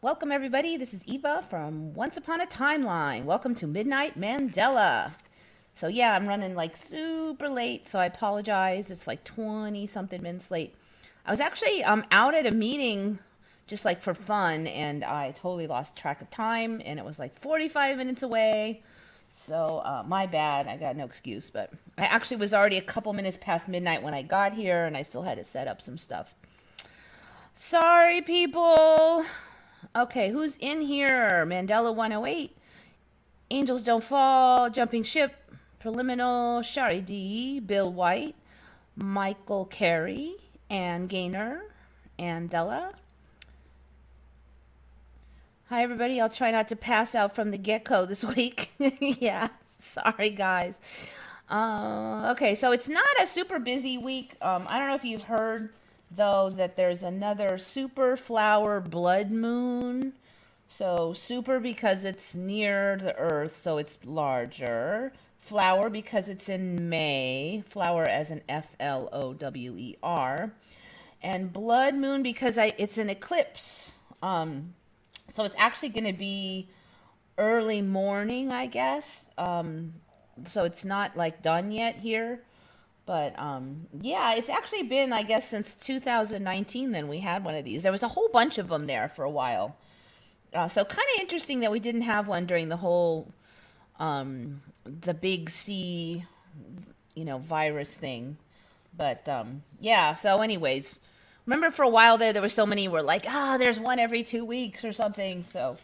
Welcome everybody, this is Eva from Once Upon a Timeline. Welcome to Midnight Mandela. So yeah, I'm running like super late, so I apologize. It's like 20 something minutes late. I was actually out at a meeting just like for fun, and I totally lost track of time, and it was like 45 minutes away. So my bad, I got no excuse, but I actually was already a couple minutes past midnight when I got here, and I still had to set up some stuff. Sorry people. Okay, who's in here? Mandela 108, Angels Don't Fall, Jumping Ship, Preliminal, Shari D, Bill White, Michael Carey, Ann Gaynor, Andella. Hi everybody, I'll try not to pass out from the get-go this week. Yeah, sorry guys. Okay, so it's not a super busy week. I don't know if you've heard though that there's another super flower blood moon. So super because it's near the earth, so it's larger. Flower because it's in May, flower as an Flower. And blood moon because it's an eclipse. So it's actually going to be early morning, I guess. So it's not like done yet here. But yeah, it's actually been, I guess, since 2019 then we had one of these. There was a whole bunch of them there for a while. So kind of interesting that we didn't have one during the whole, the big C, virus thing. But yeah, so anyways, remember for a while there were so many were like, there's one every 2 weeks or something. So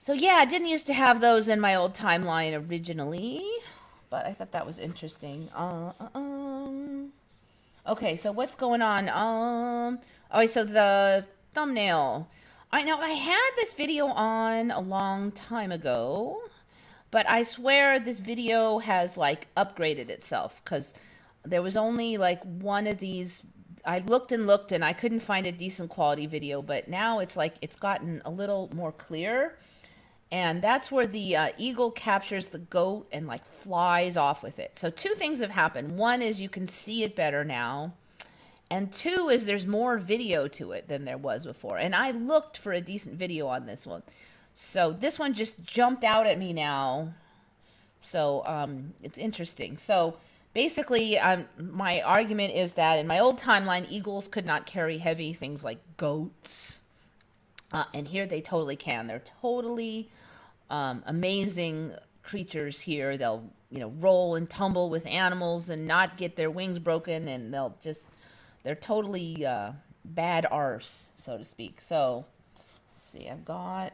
yeah, I didn't used to have those in my old timeline originally. But I thought that was interesting. Okay, so what's going on? Okay, so the thumbnail. I know I had this video on a long time ago, but I swear this video has like upgraded itself because there was only like one of these. I looked and I couldn't find a decent quality video, but now it's like it's gotten a little more clear. And that's where the eagle captures the goat and like flies off with it. So two things have happened. One is you can see it better now. And two is there's more video to it than there was before. And I looked for a decent video on this one. So this one just jumped out at me now. So it's interesting. So basically my argument is that in my old timeline, eagles could not carry heavy things like goats. And here they totally can. They're totally amazing creatures here. They'll, roll and tumble with animals and not get their wings broken. And they're totally bad arse, so to speak. So, let's see, I've got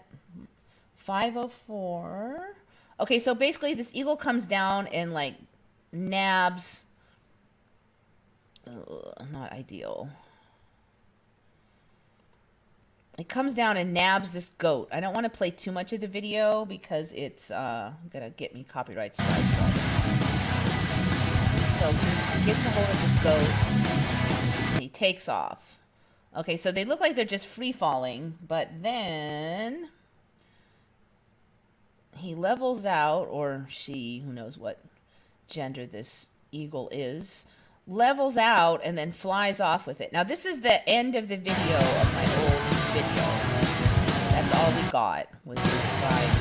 504. Okay, so basically this eagle comes down and like nabs. Not ideal. It comes down and nabs this goat. I don't want to play too much of the video because it's gonna get me copyright strike. So he gets a hold of this goat and he takes off. Okay, so they look like they're just free falling, but then he levels out, or she, who knows what gender this eagle is, levels out and then flies off with it. Now this is the end of the video of my old video. That's all we got was this guy's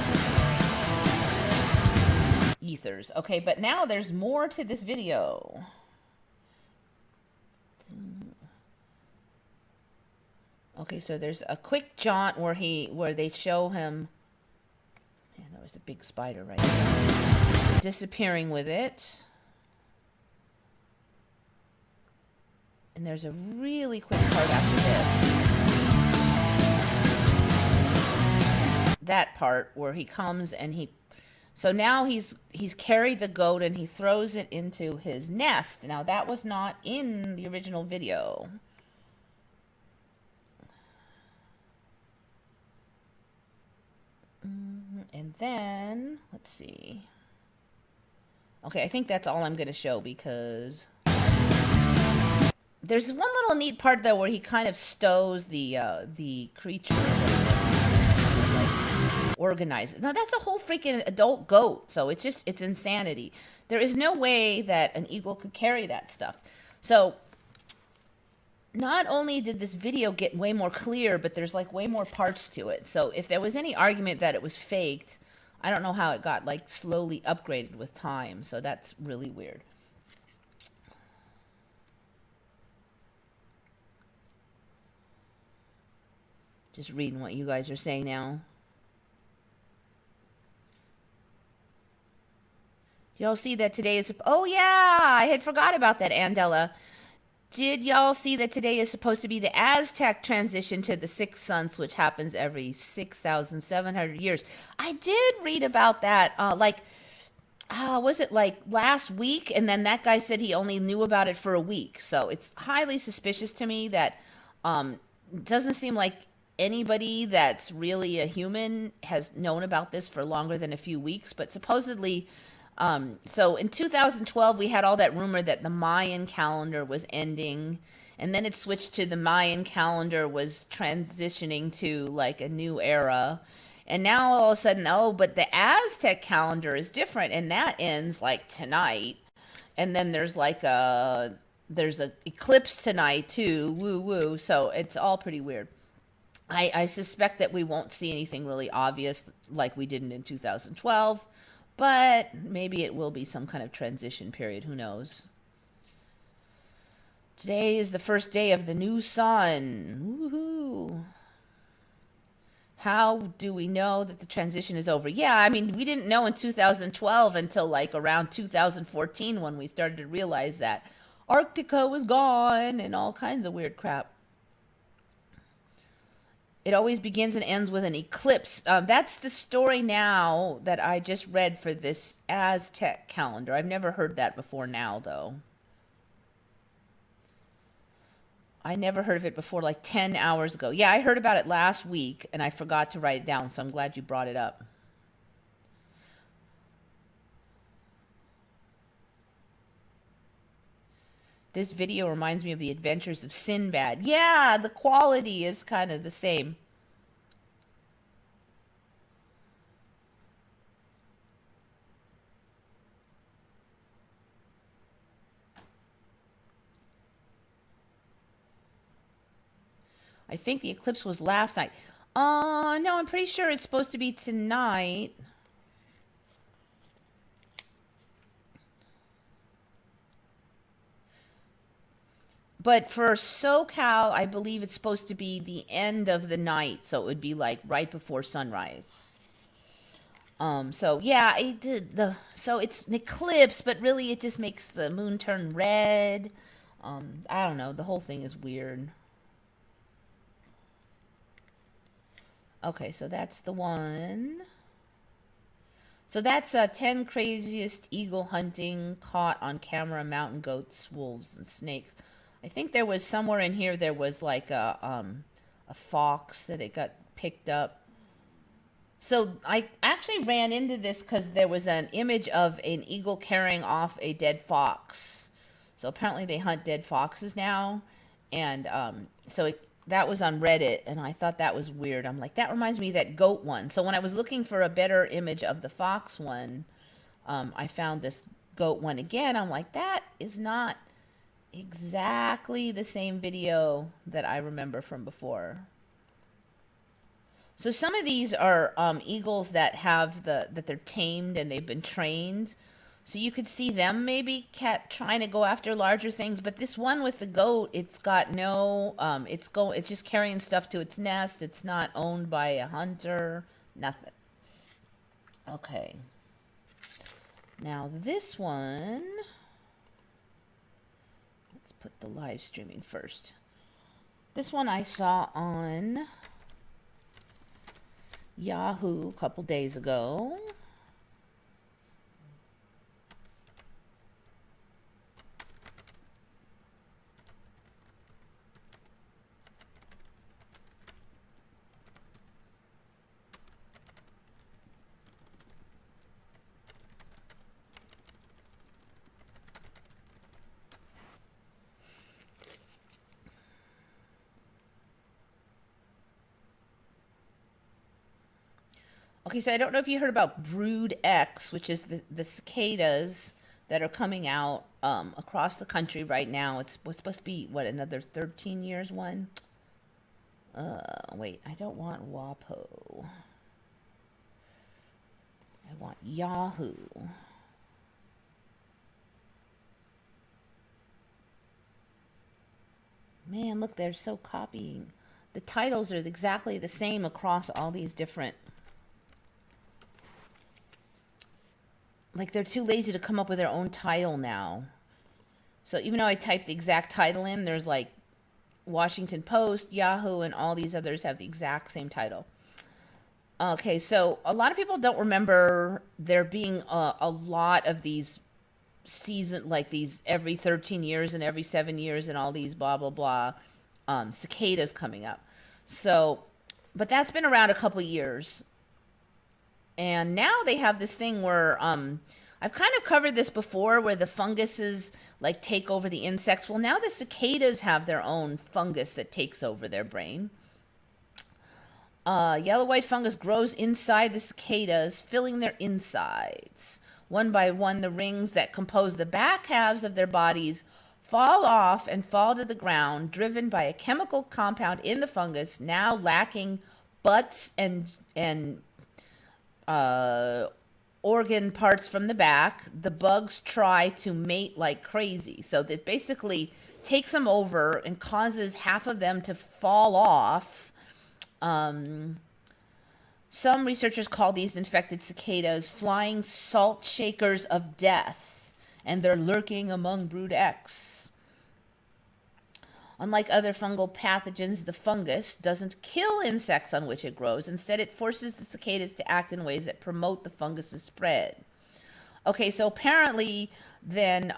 ethers. Okay, but now there's more to this video. Okay, so there's a quick jaunt where they show him. Man, there was a big spider right there. Disappearing with it. And there's a really quick part after this. That part where he comes and so now he's carried the goat and he throws it into his nest. Now that was not in the original video. And then, let's see. Okay, I think that's all I'm going to show because there's one little neat part though where he kind of stows the creature. Organize it. Now that's a whole freaking adult goat, so it's insanity. There is no way that an eagle could carry that stuff. So not only did this video get way more clear, but there's like way more parts to it. So if there was any argument that it was faked, I don't know how it got like slowly upgraded with time. So that's really weird. Just reading what you guys are saying now. Y'all see that today is... Oh, yeah, I had forgot about that, Andela. Did y'all see that today is supposed to be the Aztec transition to the sixth sun, which happens every 6,700 years? I did read about that, was it like last week? And then that guy said he only knew about it for a week. So it's highly suspicious to me that it doesn't seem like anybody that's really a human has known about this for longer than a few weeks. But supposedly... so in 2012, we had all that rumor that the Mayan calendar was ending, and then it switched to the Mayan calendar was transitioning to like a new era. And now all of a sudden, oh, but the Aztec calendar is different, and that ends like tonight. And then there's a eclipse tonight too. Woo woo. So it's all pretty weird. I suspect that we won't see anything really obvious like we didn't in 2012. But maybe it will be some kind of transition period. Who knows? Today is the first day of the new sun. Woohoo. How do we know that the transition is over? Yeah, I mean, we didn't know in 2012 until like around 2014 when we started to realize that Arctica was gone and all kinds of weird crap. It always begins and ends with an eclipse. That's the story now that I just read for this Aztec calendar. I've never heard that before now, though. I never heard of it before like 10 hours ago. Yeah, I heard about it last week, and I forgot to write it down, so I'm glad you brought it up. This video reminds me of the adventures of Sinbad. Yeah, the quality is kind of the same. I think the eclipse was last night. No, I'm pretty sure it's supposed to be tonight. But for SoCal, I believe it's supposed to be the end of the night, so it would be like right before sunrise. So yeah, so it's an eclipse, but really it just makes the moon turn red. I don't know, the whole thing is weird. Okay, so that's the one. So that's 10 craziest eagle hunting caught on camera, mountain goats, wolves, and snakes. I think there was somewhere in here there was like a fox that it got picked up. So I actually ran into this because there was an image of an eagle carrying off a dead fox. So apparently they hunt dead foxes now. And that was on Reddit, and I thought that was weird. I'm like, that reminds me of that goat one. So when I was looking for a better image of the fox one, I found this goat one again. I'm like, that is not exactly the same video that I remember from before. So some of these are eagles that have that they're tamed and they've been trained. So you could see them maybe trying to go after larger things, but this one with the goat, it's got no, it's just carrying stuff to its nest. It's not owned by a hunter, nothing. Okay. Now this one, let's put the live streaming first. This one I saw on Yahoo a couple days ago. Okay, so I don't know if you heard about Brood X, which is the cicadas that are coming out across the country right now. It's supposed to be, what, another 13 years one? Wait, I don't want WAPO. I want Yahoo. Man, look, they're so copying. The titles are exactly the same across all these different... Like, they're too lazy to come up with their own title now. So even though I typed the exact title in, there's like Washington Post, Yahoo, and all these others have the exact same title. Okay, so a lot of people don't remember there being a lot of these season, like these every 13 years and every 7 years and all these blah, blah, blah, cicadas coming up. So, but that's been around a couple years. And now they have this thing where, I've kind of covered this before, where the funguses like take over the insects. Well, now the cicadas have their own fungus that takes over their brain. Yellow-white fungus grows inside the cicadas, filling their insides. One by one, the rings that compose the back halves of their bodies fall off and fall to the ground, driven by a chemical compound in the fungus, now lacking butts and organ parts from the back. The bugs try to mate like crazy. So that basically takes them over and causes half of them to fall off. Some researchers call these infected cicadas flying salt shakers of death, and they're lurking among brood X. Unlike other fungal pathogens, the fungus doesn't kill insects on which it grows. Instead, it forces the cicadas to act in ways that promote the fungus's spread. Okay, so apparently then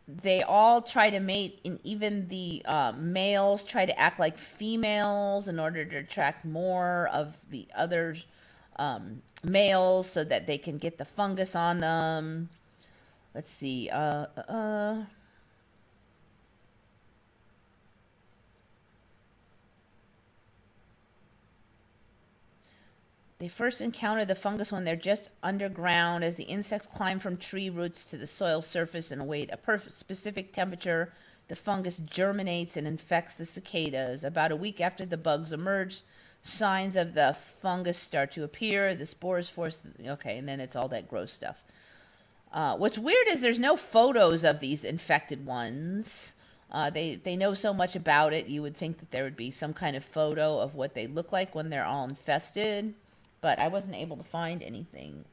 they all try to mate, and even the males try to act like females in order to attract more of the other males so that they can get the fungus on them. Let's see. They first encounter the fungus when they're just underground. As the insects climb from tree roots to the soil surface and await a specific temperature, the fungus germinates and infects the cicadas. About a week after the bugs emerge, signs of the fungus start to appear. The spores force... Okay, and then it's all that gross stuff. What's weird is there's no photos of these infected ones. They know so much about it, you would think that there would be some kind of photo of what they look like when they're all infested. But I wasn't able to find anything,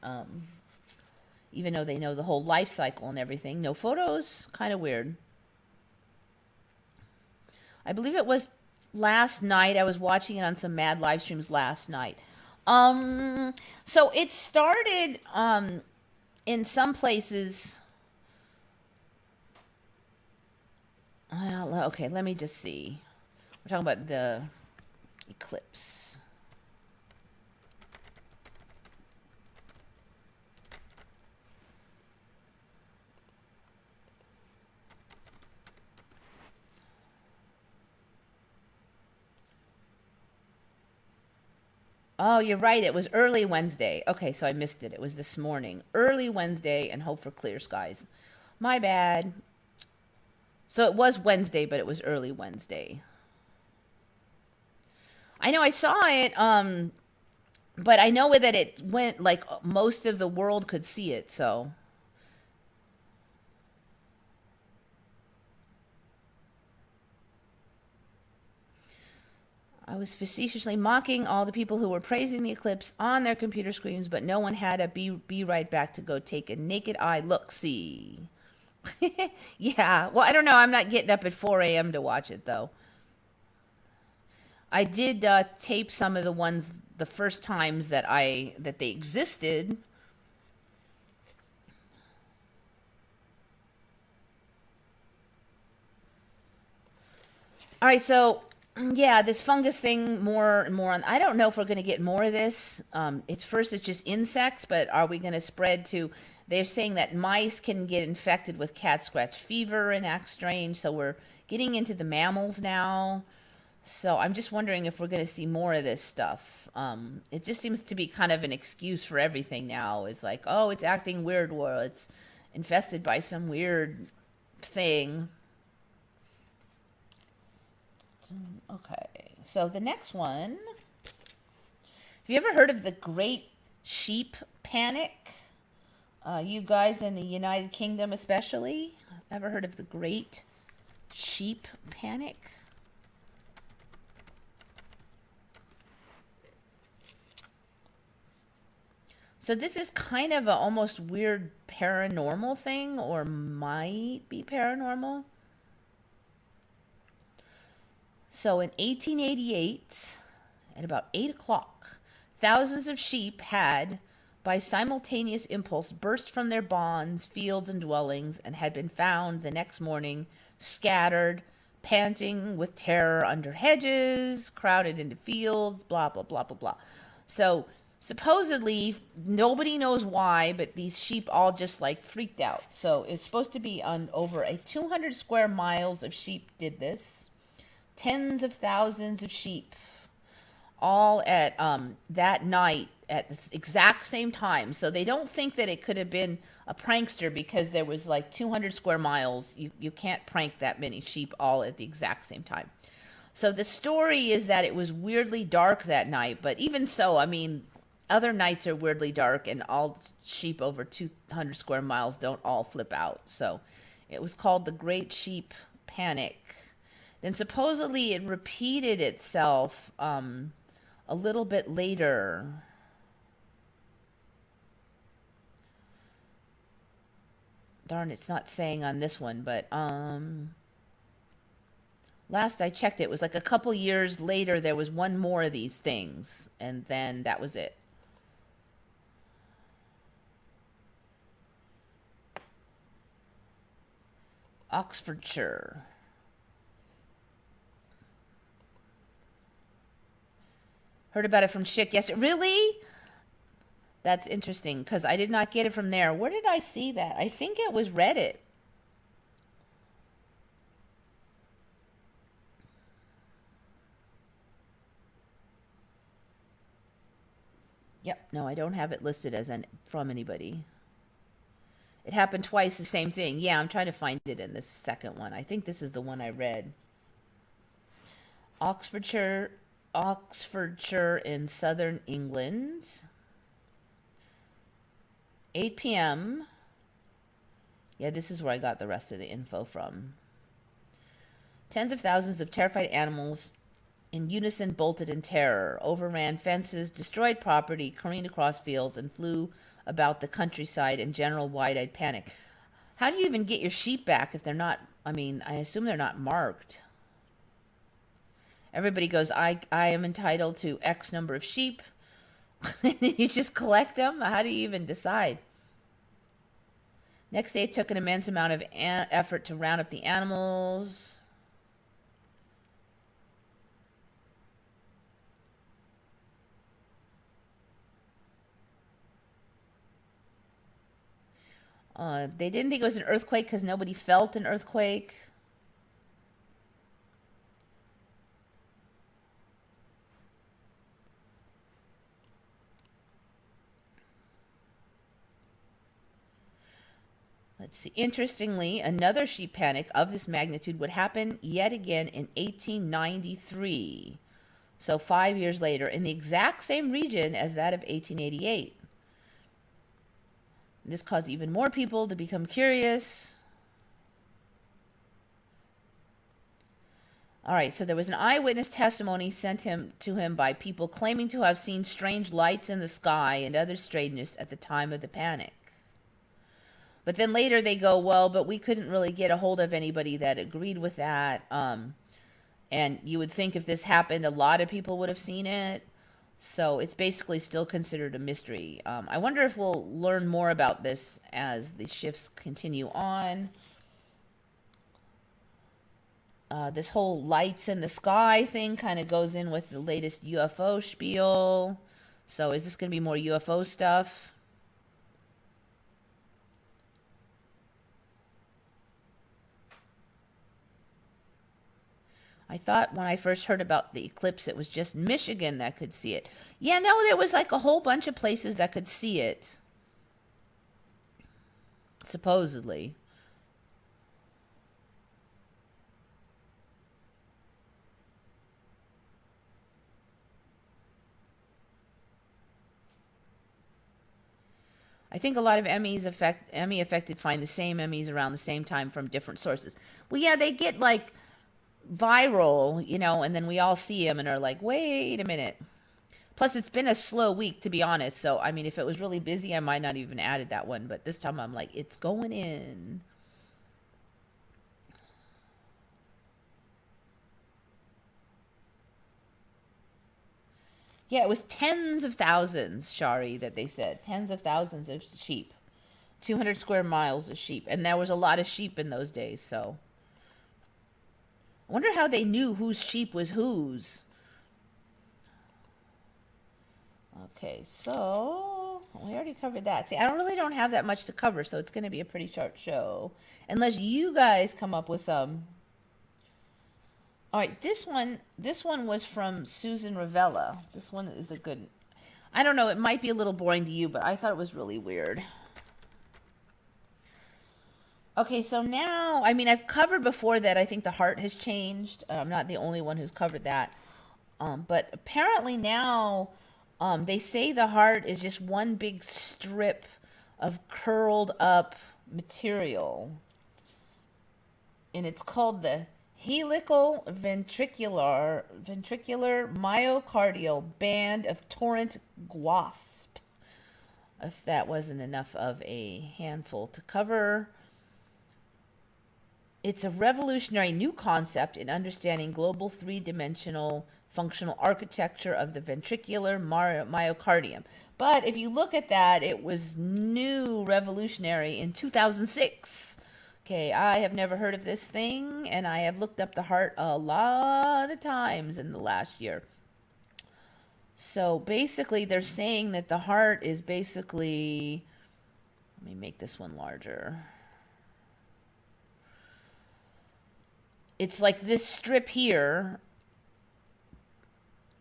even though they know the whole life cycle and everything. No photos, kind of weird. I believe it was last night. I was watching it on some mad live streams last night. So it started in some places. Okay, let me just see. We're talking about the eclipse. Oh, you're right. It was early Wednesday. Okay, so I missed it. It was this morning. Early Wednesday, and hope for clear skies. My bad. So it was Wednesday, but it was early Wednesday. I know I saw it, but I know that it went, like, most of the world could see it, so... I was facetiously mocking all the people who were praising the eclipse on their computer screens, but no one had a be right back to go take a naked eye look-see. Yeah, well, I don't know. I'm not getting up at 4 a.m. to watch it, though. I did tape some of the ones the first times that they existed. All right, so... Yeah, this fungus thing, more and more on. I don't know if we're going to get more of this. It's just insects, but are we going to spread to... They're saying that mice can get infected with cat scratch fever and act strange, so we're getting into the mammals now. So I'm just wondering if we're going to see more of this stuff. It just seems to be kind of an excuse for everything now. It's like, oh, it's acting weird, or infested by some weird thing. Okay, so the next one. Have you ever heard of the Great Sheep Panic? You guys in the United Kingdom especially? Ever heard of the Great Sheep Panic? So this is kind of a almost weird paranormal thing, or might be paranormal. So in 1888, at about 8 o'clock, thousands of sheep had, by simultaneous impulse, burst from their barns, fields, and dwellings, and had been found the next morning scattered, panting with terror under hedges, crowded into fields, blah, blah, blah, blah, blah. So supposedly, nobody knows why, but these sheep all just like freaked out. So it's supposed to be on over a 200 square miles of sheep did this. Tens of thousands of sheep, all at that night at the exact same time. So they don't think that it could have been a prankster because there was like 200 square miles. You can't prank that many sheep all at the exact same time. So the story is that it was weirdly dark that night, but even so, I mean, other nights are weirdly dark, and all sheep over 200 square miles don't all flip out. So it was called the Great Sheep Panic. Then supposedly it repeated itself a little bit later. Darn, it's not saying on this one, but last I checked, it was like a couple years later, there was one more of these things, and then that was it. Oxfordshire. Heard about it from Chick yesterday. Really? That's interesting, because I did not get it from there. Where did I see that? I think it was Reddit. Yep, no, I don't have it listed as from anybody. It happened twice, the same thing. Yeah, I'm trying to find it in this second one. I think this is the one I read. Oxfordshire in southern England. 8 p.m. Yeah, this is where I got the rest of the info from. Tens of thousands of terrified animals in unison bolted in terror, overran fences, destroyed property, careened across fields, and flew about the countryside in general wide-eyed panic. How do you even get your sheep back if they're not, I mean, I assume they're not marked. Everybody goes, I am entitled to X number of sheep. You just collect them? How do you even decide? Next day, it took an immense amount of effort to round up the animals. They didn't think it was an earthquake because nobody felt an earthquake. Let's see. Interestingly, another sheep panic of this magnitude would happen yet again in 1893. So 5 years later, in the exact same region as that of 1888. This caused even more people to become curious. All right, so there was an eyewitness testimony sent to him by people claiming to have seen strange lights in the sky and other strangeness at the time of the panic. But then later they go, well, but we couldn't really get a hold of anybody that agreed with that. And you would think if this happened, a lot of people would have seen it. So it's basically still considered a mystery. I wonder if we'll learn more about this as the shifts continue on. This whole lights in the sky thing kind of goes in with the latest UFO spiel. So is this going to be more UFO stuff? I thought when I first heard about the eclipse, it was just Michigan that could see it. Yeah, no, there was like a whole bunch of places that could see it. supposedly. I think a lot of Emmy affected find the same Emmys around the same time from different sources. Well, yeah, they get like viral, and then we all see them and are like, wait a minute. Plus, it's been a slow week, to be honest. So, I mean, if it was really busy, I might not even added that one. But this time I'm like, it's going in. Yeah, it was tens of thousands, Shari, that they said. Tens of thousands of sheep. 200 square miles of sheep. And there was a lot of sheep in those days, so. I wonder how they knew whose sheep was whose. Okay, so we already covered that. See, I don't have that much to cover, so it's going to be a pretty short show. Unless you guys come up with some. All right, this one was from Susan Ravella. This one is a good. I don't know, it might be a little boring to you, but I thought it was really weird. Okay, so now, I mean, I've covered before that I think the heart has changed. I'm not the only one who's covered that. But apparently now, they say the heart is just one big strip of curled up material. And it's called the helical ventricular myocardial band of torrent guasp. If that wasn't enough of a handful to cover. It's a revolutionary new concept in understanding global three-dimensional functional architecture of the ventricular myocardium. But if you look at that, it was new, revolutionary in 2006. Okay, I have never heard of this thing, and I have looked up the heart a lot of times in the last year. So basically, they're saying that the heart is basically... Let me make this one larger. It's like this strip here,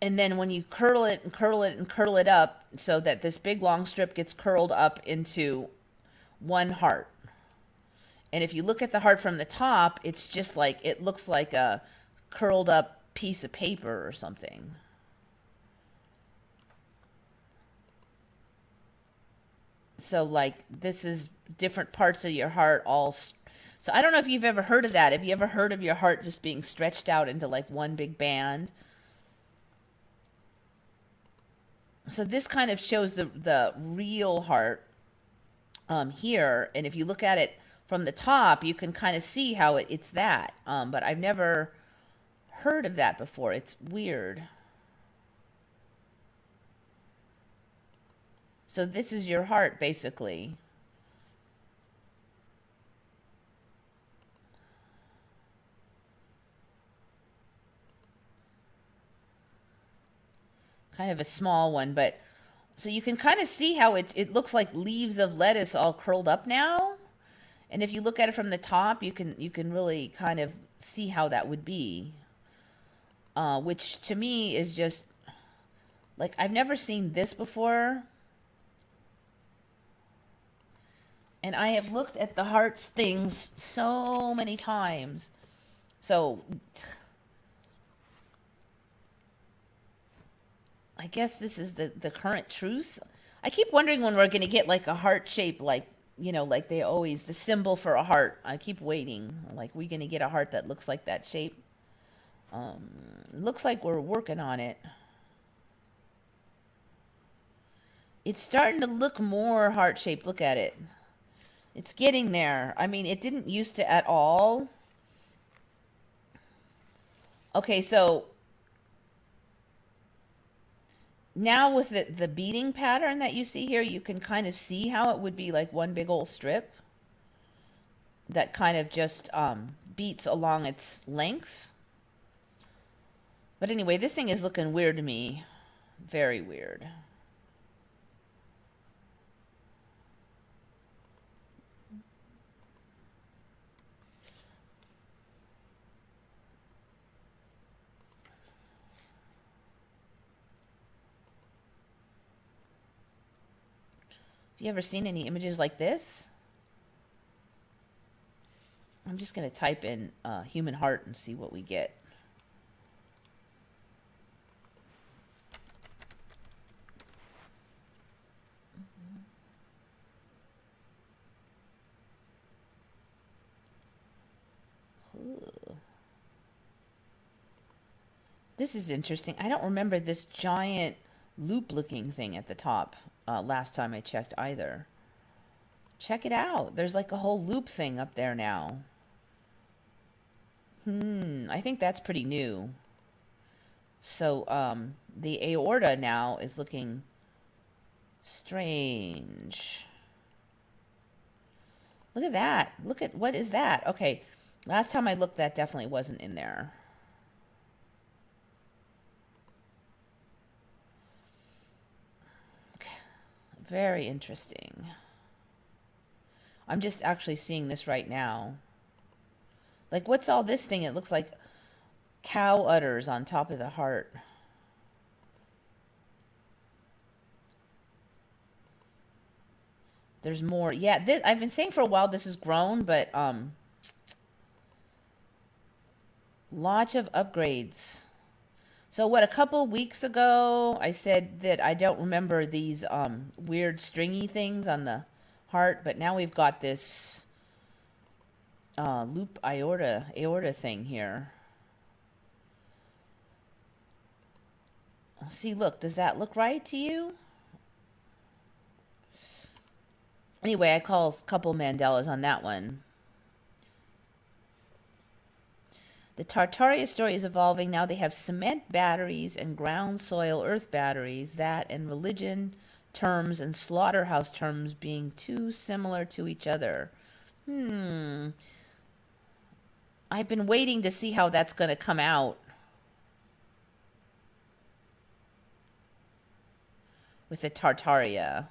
and then when you curl it and curl it and curl it up so that this big long strip gets curled up into one heart. And if you look at the heart from the top, it's just like, it looks like a curled up piece of paper or something. So like, this is different parts of your heart all. So I don't know if you've ever heard of that. Have you ever heard of your heart just being stretched out into like one big band? So this kind of shows the real heart here. And if you look at it from the top, you can kind of see how it's that. But I've never heard of that before. It's weird. So this is your heart, basically. Kind of a small one, but so you can kind of see how it looks like leaves of lettuce all curled up now. And if you look at it from the top, you can really kind of see how that would be. Which to me is just like, I've never seen this before. And I have looked at the hearts things so many times. So I guess this is the current truth. I keep wondering when we're going to get like a heart shape, like, like they always, the symbol for a heart. I keep waiting. Like, we going to get a heart that looks like that shape. Looks like we're working on it. It's starting to look more heart-shaped. Look at it. It's getting there. I mean, it didn't used to at all. Okay, so now with the beating pattern that you see here, you can kind of see how it would be like one big old strip that kind of just beats along its length. But anyway, this thing is looking weird to me. Very weird. Have you ever seen any images like this? I'm just going to type in human heart and see what we get. This is interesting. I don't remember this giant loop-looking thing at the top last time I checked either. Check it out. There's like a whole loop thing up there now. I think that's pretty new. So the aorta now is looking strange. Look at that. Look at, what is that? Okay, last time I looked, that definitely wasn't in there. Very interesting. I'm just actually seeing this right now. Like, what's all this thing? It looks like cow udders on top of the heart. There's more. Yeah, this, I've been saying for a while this has grown, but lots of upgrades. So what, a couple weeks ago, I said that I don't remember these weird stringy things on the heart, but now we've got this loop aorta thing here. See, look, does that look right to you? Anyway, I call a couple Mandelas on that one. The Tartaria story is evolving. Now they have cement batteries and ground soil earth batteries. That and religion terms and slaughterhouse terms being too similar to each other. I've been waiting to see how that's going to come out. With the Tartaria.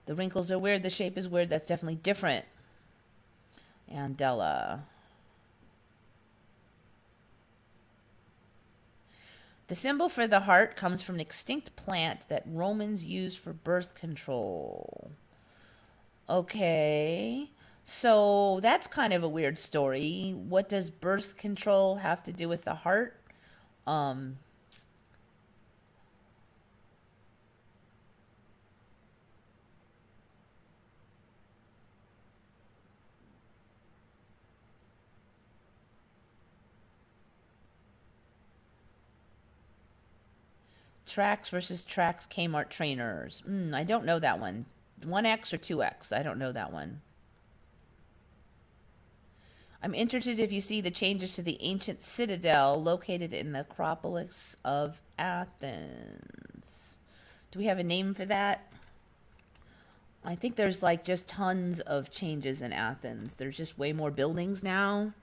The wrinkles are weird. The shape is weird. That's definitely different. Mandela. The symbol for the heart comes from an extinct plant that Romans used for birth control. Okay. So that's kind of a weird story. What does birth control have to do with the heart? Trax versus Trax Kmart trainers. I don't know that one. 1X or 2X? I don't know that one. I'm interested if you see the changes to the ancient citadel located in the Acropolis of Athens. Do we have a name for that? I think there's like just tons of changes in Athens. There's just way more buildings now.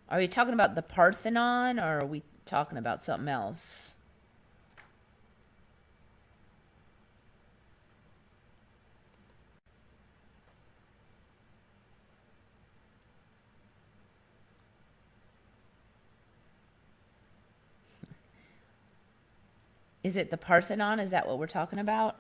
Are we talking about the Parthenon, or are we talking about something else? Is it the Parthenon? Is that what we're talking about?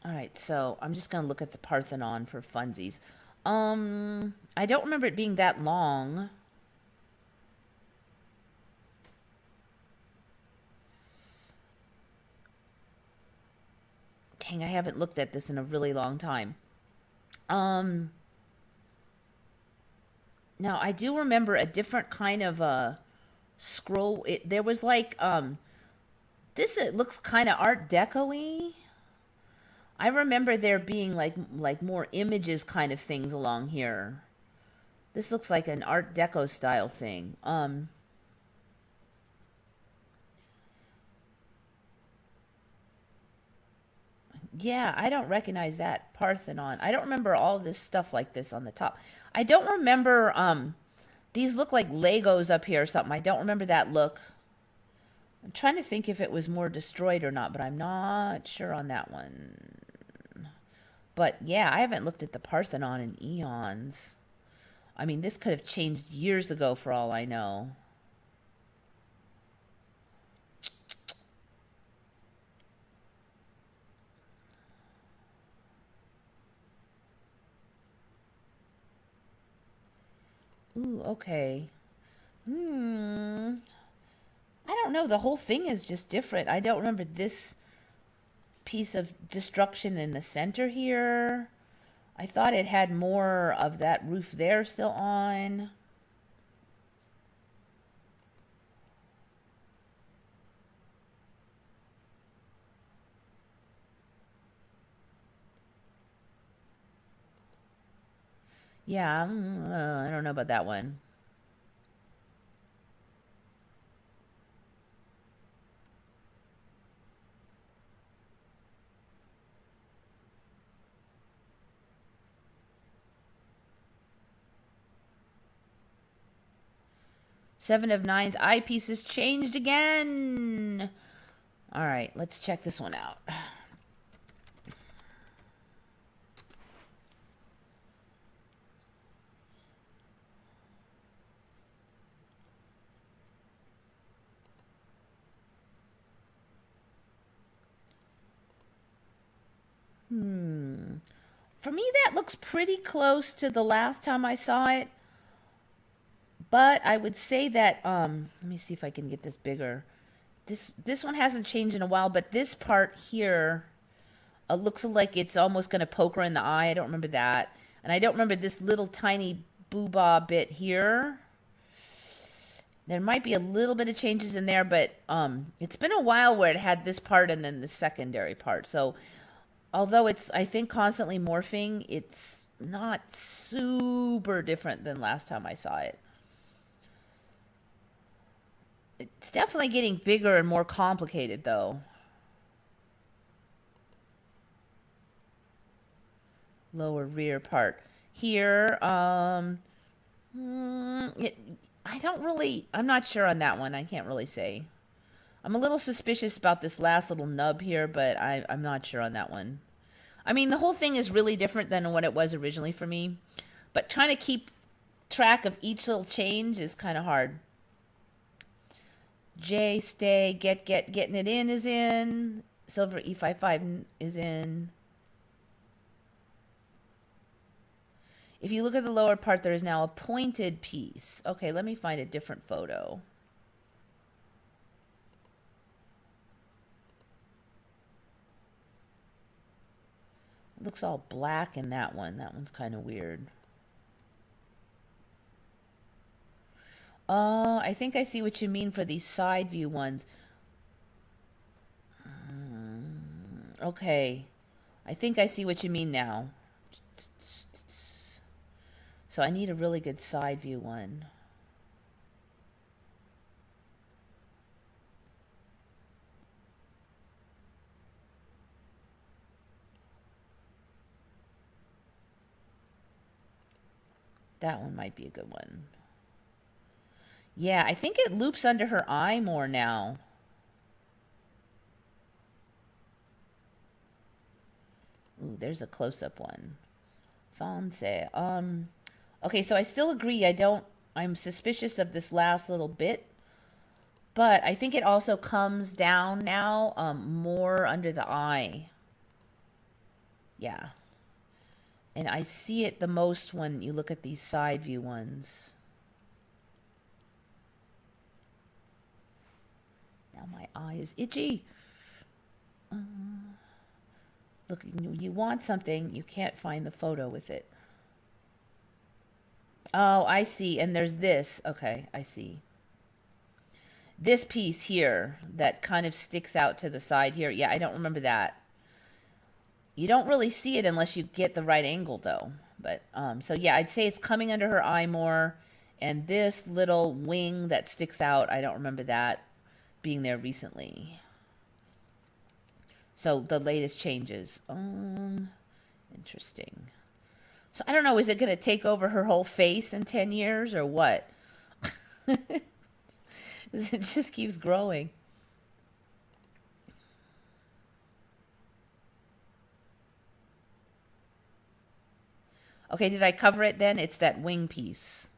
All right, so I'm just going to look at the Parthenon for funsies. I don't remember it being that long. Dang, I haven't looked at this in a really long time. Now, I do remember a different kind of scroll. There was like, this, it looks kind of Art Deco-y. I remember there being like more images kind of things along here. This looks like an Art Deco style thing. Yeah, I don't recognize that Parthenon. I don't remember all this stuff like this on the top. I don't remember, these look like Legos up here or something. I don't remember that look. I'm trying to think if it was more destroyed or not, but I'm not sure on that one. But yeah, I haven't looked at the Parthenon in eons. I mean, this could have changed years ago for all I know. Ooh, okay. I don't know. The whole thing is just different. I don't remember this piece of destruction in the center here. I thought it had more of that roof there still on. Yeah, I don't know about that one. Seven of Nine's eyepieces changed again. All right, let's check this one out. For me, that looks pretty close to the last time I saw it. But I would say that, let me see if I can get this bigger. This one hasn't changed in a while, but this part here looks like it's almost going to poke her in the eye. I don't remember that. And I don't remember this little tiny booba bit here. There might be a little bit of changes in there, but it's been a while where it had this part and then the secondary part. So although it's, I think, constantly morphing, it's not super different than last time I saw it. It's definitely getting bigger and more complicated, though. Lower rear part. Here, I don't really, I'm not sure on that one. I can't really say. I'm a little suspicious about this last little nub here, but I'm not sure on that one. I mean, the whole thing is really different than what it was originally for me. But trying to keep track of each little change is kind of hard. J, stay, getting it in is in. Silver E55 is in. If you look at the lower part, there is now a pointed piece. Okay, let me find a different photo. It looks all black in that one. That one's kind of weird. I think I see what you mean for these side view ones. Okay. I think I see what you mean now. So I need a really good side view one. That one might be a good one. Yeah, I think it loops under her eye more now. Ooh, there's a close-up one. Fonse. Okay, so I still agree. I'm suspicious of this last little bit. But I think it also comes down now more under the eye. Yeah. And I see it the most when you look at these side view ones. Now my eye is itchy. Look, you want something, you can't find the photo with it. Oh, I see. And there's this. Okay, I see. This piece here that kind of sticks out to the side here. Yeah, I don't remember that. You don't really see it unless you get the right angle, though. But so yeah, I'd say it's coming under her eye more. And this little wing that sticks out, I don't remember that being there recently. So the latest changes. Interesting. So I don't know, is it going to take over her whole face in 10 years or what? It just keeps growing. Okay, did I cover it then? It's that wing piece.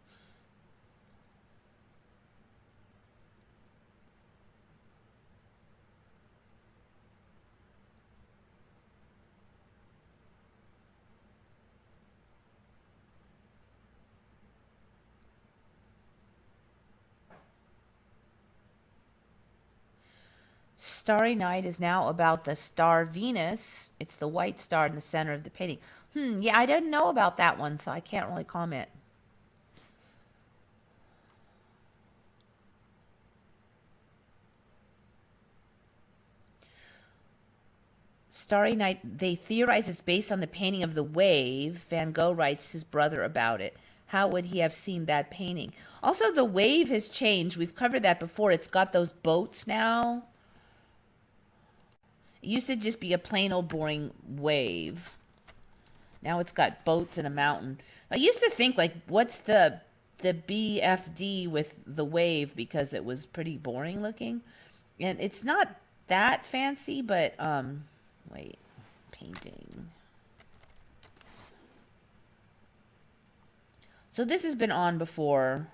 Starry Night is now about the star Venus. It's the white star in the center of the painting. Yeah, I didn't know about that one, so I can't really comment. Starry Night, they theorize it's based on the painting of the wave. Van Gogh writes his brother about it. How would he have seen that painting? Also, the wave has changed. We've covered that before. It's got those boats now. It used to just be a plain old boring wave. Now it's got boats and a mountain. I used to think, like, what's the BFD with the wave, because it was pretty boring looking. And it's not that fancy, but wait, painting. So this has been on before.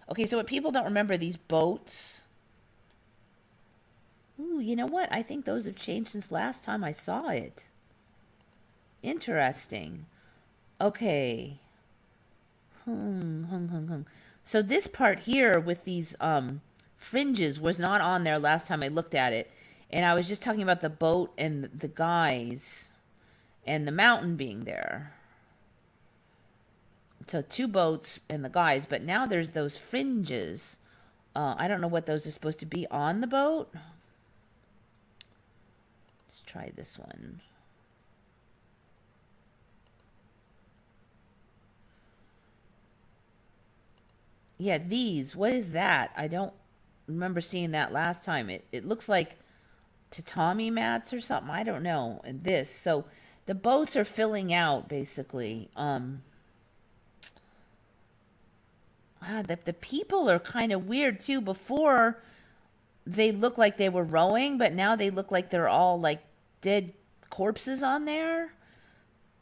Okay, so what people don't remember, these boats. Ooh, you know what? I think those have changed since last time I saw it. Interesting. Okay. So this part here with these fringes was not on there last time I looked at it. And I was just talking about the boat and the guys and the mountain being there. So 2 boats and the guys, but now there's those fringes. I don't know what those are supposed to be on the boat. Let's try this one. Yeah, these. What is that? I don't remember seeing that last time. It looks like tatami mats or something. I don't know. And this. So the boats are filling out, basically. The people are kind of weird, too. Before, they looked like they were rowing, but now they look like they're all, like, dead corpses on there.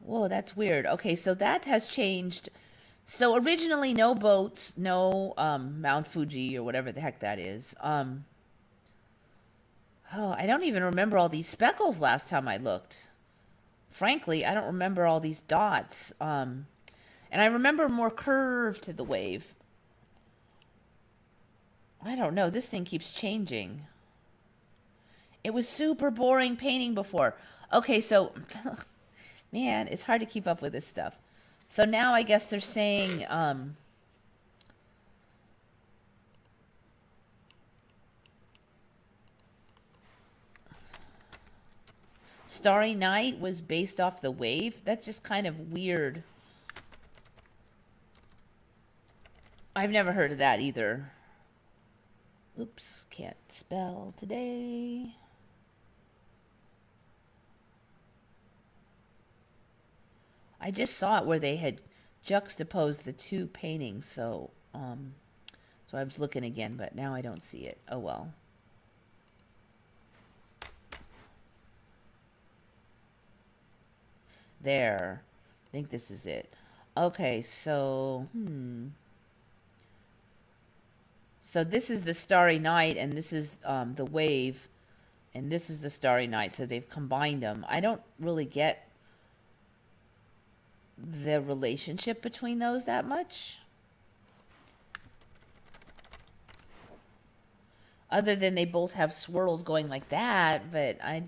Whoa, that's weird. Okay, so that has changed. So originally, no boats, no Mount Fuji or whatever the heck that is. Oh, I don't even remember all these speckles last time I looked. Frankly, I don't remember all these dots. And I remember more curve to the wave. I don't know. This thing keeps changing. It was super boring painting before. Okay, so, man, it's hard to keep up with this stuff. So now I guess they're saying, Starry Night was based off the wave. That's just kind of weird. I've never heard of that either. Oops, can't spell today. I just saw it where they had juxtaposed the 2 paintings, so I was looking again, but now I don't see it. Oh well. There. I think this is it. Okay, so So this is the Starry Night, and this is the wave, and this is the Starry Night. So they've combined them. I don't really get the relationship between those that much. Other than they both have swirls going like that, but I...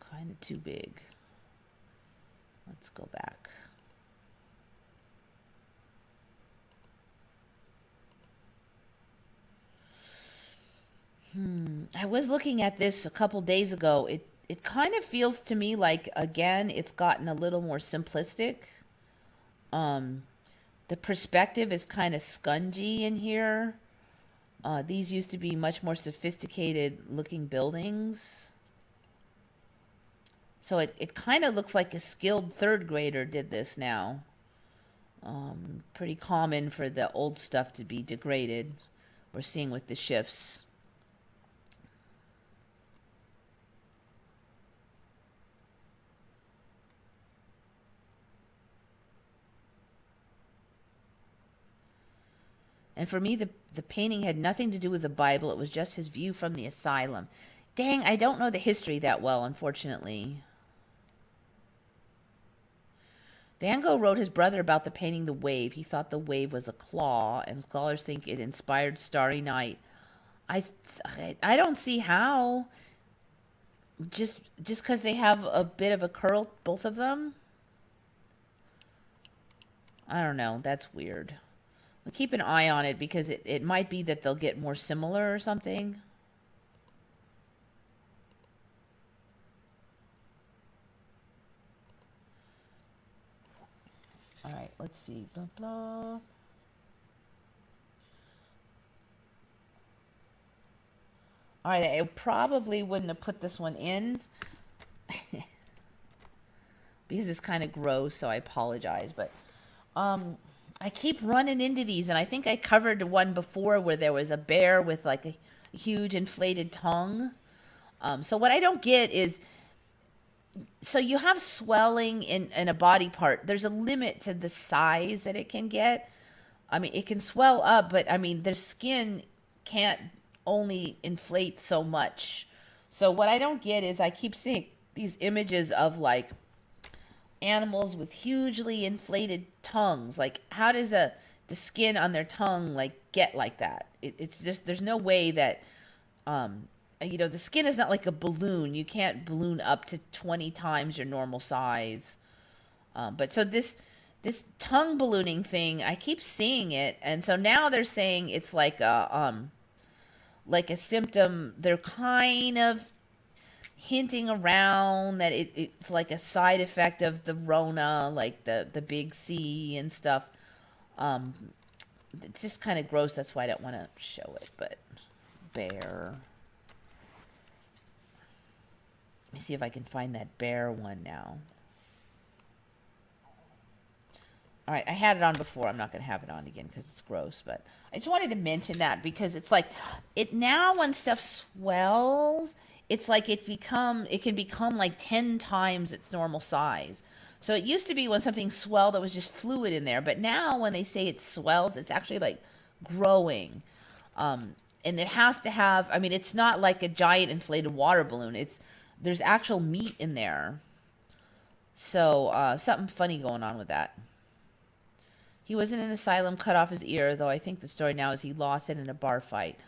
kind of too big. Let's go back. I was looking at this a couple days ago. It kind of feels to me like, again, it's gotten a little more simplistic. The perspective is kind of scungy in here. These used to be much more sophisticated looking buildings. So it kind of looks like a skilled third grader did this now. Pretty common for the old stuff to be degraded. We're seeing with the shifts. And for me, the painting had nothing to do with the Bible. It was just his view from the asylum. Dang, I don't know the history that well, unfortunately. Van Gogh wrote his brother about the painting The Wave. He thought the wave was a claw, and scholars think it inspired Starry Night. I don't see how. Just because they have a bit of a curl, both of them? I don't know. That's weird. Well, keep an eye on it because it might be that they'll get more similar or something. All right, let's see. Blah, blah. All right, I probably wouldn't have put this one in because it's kind of gross, so I apologize. But I keep running into these, and I think I covered one before where there was a bear with like a huge inflated tongue. So what I don't get is, so you have swelling in a body part. There's a limit to the size that it can get. I mean, it can swell up, but I mean, their skin can't only inflate so much. So what I don't get is I keep seeing these images of like animals with hugely inflated tongues. Like, how does the skin on their tongue like get like that? It's just, there's no way that the skin is not like a balloon. You can't balloon up to 20 times your normal size. But so this tongue ballooning thing, I keep seeing it, and so now they're saying it's like a symptom. They're kind of hinting around that it's like a side effect of the Rona, like the big C and stuff. It's just kind of gross. That's why I don't want to show it. But bear. Let me see if I can find that bear one now. All right, I had it on before. I'm not going to have it on again because it's gross. But I just wanted to mention that because it's like, it now when stuff swells, it's like it can become like 10 times its normal size. So it used to be when something swelled, it was just fluid in there. But now when they say it swells, it's actually like growing. And it has to have, I mean, it's not like a giant inflated water balloon. There's actual meat in there. So something funny going on with that. He was in an asylum, cut off his ear, though I think the story now is he lost it in a bar fight.